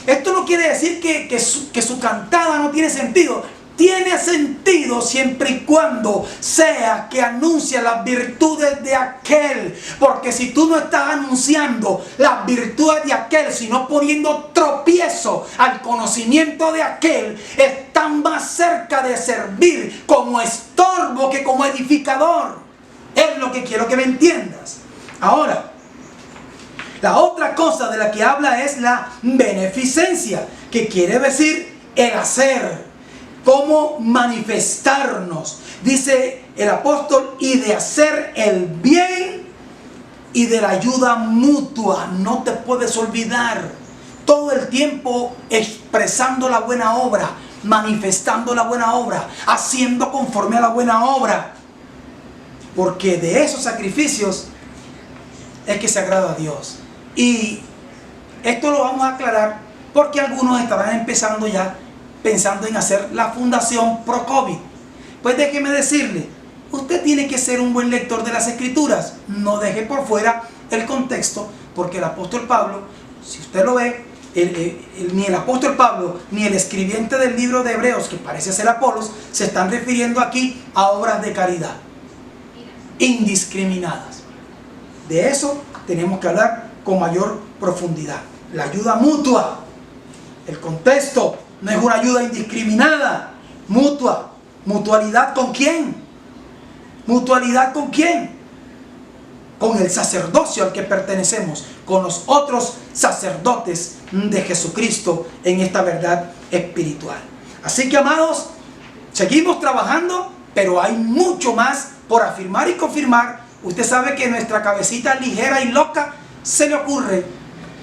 Esto no quiere decir que su cantada no tiene sentido. Tiene sentido siempre y cuando sea que anuncia las virtudes de aquel. Porque si tú no estás anunciando las virtudes de aquel, sino poniendo tropiezo al conocimiento de aquel, están más cerca de servir como estorbo que como edificador. Es lo que quiero que me entiendas. Ahora, la otra cosa de la que habla es la beneficencia, que quiere decir el hacer. Cómo manifestarnos, dice el apóstol, y de hacer el bien y de la ayuda mutua. No te puedes olvidar, todo el tiempo expresando la buena obra, manifestando la buena obra, haciendo conforme a la buena obra, porque de esos sacrificios es que se agrada a Dios. Y esto lo vamos a aclarar porque algunos estarán empezando ya pensando en hacer la fundación pro COVID. Pues déjeme decirle, usted tiene que ser un buen lector de las Escrituras. No deje por fuera el contexto, porque el apóstol Pablo, si usted lo ve, ni el apóstol Pablo ni el escribiente del libro de Hebreos, que parece ser Apolos, se están refiriendo aquí a obras de caridad indiscriminadas. De eso tenemos que hablar con mayor profundidad. La ayuda mutua, el contexto. No es una ayuda indiscriminada, mutua. ¿Mutualidad con quién? ¿Mutualidad con quién? Con el sacerdocio al que pertenecemos, con los otros sacerdotes de Jesucristo en esta verdad espiritual. Así que, amados, seguimos trabajando, pero hay mucho más por afirmar y confirmar. Usted sabe que nuestra cabecita ligera y loca se le ocurre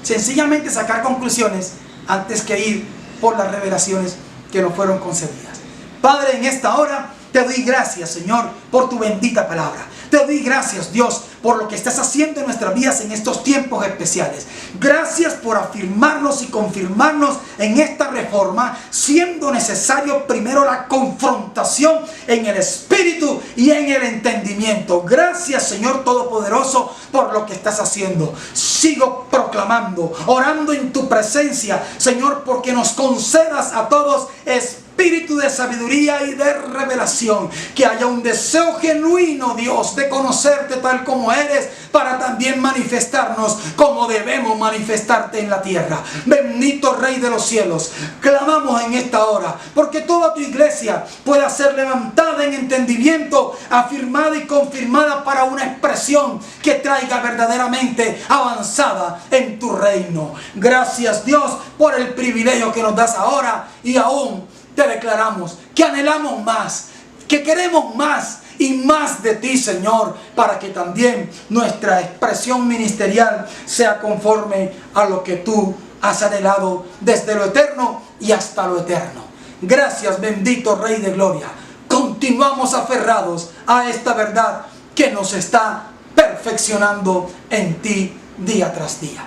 sencillamente sacar conclusiones antes que ir por las revelaciones que nos fueron concedidas. Padre, en esta hora te doy gracias, Señor, por tu bendita palabra. Te doy gracias, Dios, por lo que estás haciendo en nuestras vidas en estos tiempos especiales. Gracias por afirmarnos y confirmarnos en esta reforma, siendo necesario primero la confrontación en el espíritu y en el entendimiento. Gracias, Señor Todopoderoso, por lo que estás haciendo. Sigo proclamando, orando en tu presencia, Señor, porque nos concedas a todos espíritu de sabiduría y de revelación, que haya un deseo genuino, Dios, de conocerte tal como eres, para también manifestarnos como debemos manifestarte en la tierra. Bendito Rey de los cielos, clamamos en esta hora porque toda tu iglesia pueda ser levantada en entendimiento, afirmada y confirmada para una expresión que traiga verdaderamente avanzada en tu reino. Gracias, Dios, por el privilegio que nos das ahora, y aún te declaramos que anhelamos más, que queremos más y más de ti, Señor, para que también nuestra expresión ministerial sea conforme a lo que tú has anhelado desde lo eterno y hasta lo eterno. Gracias, bendito Rey de Gloria. Continuamos aferrados a esta verdad que nos está perfeccionando en ti día tras día.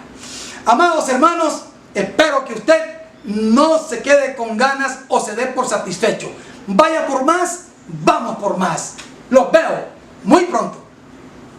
Amados hermanos, espero que usted no se quede con ganas o se dé por satisfecho. Vaya por más, vamos por más. Los veo muy pronto.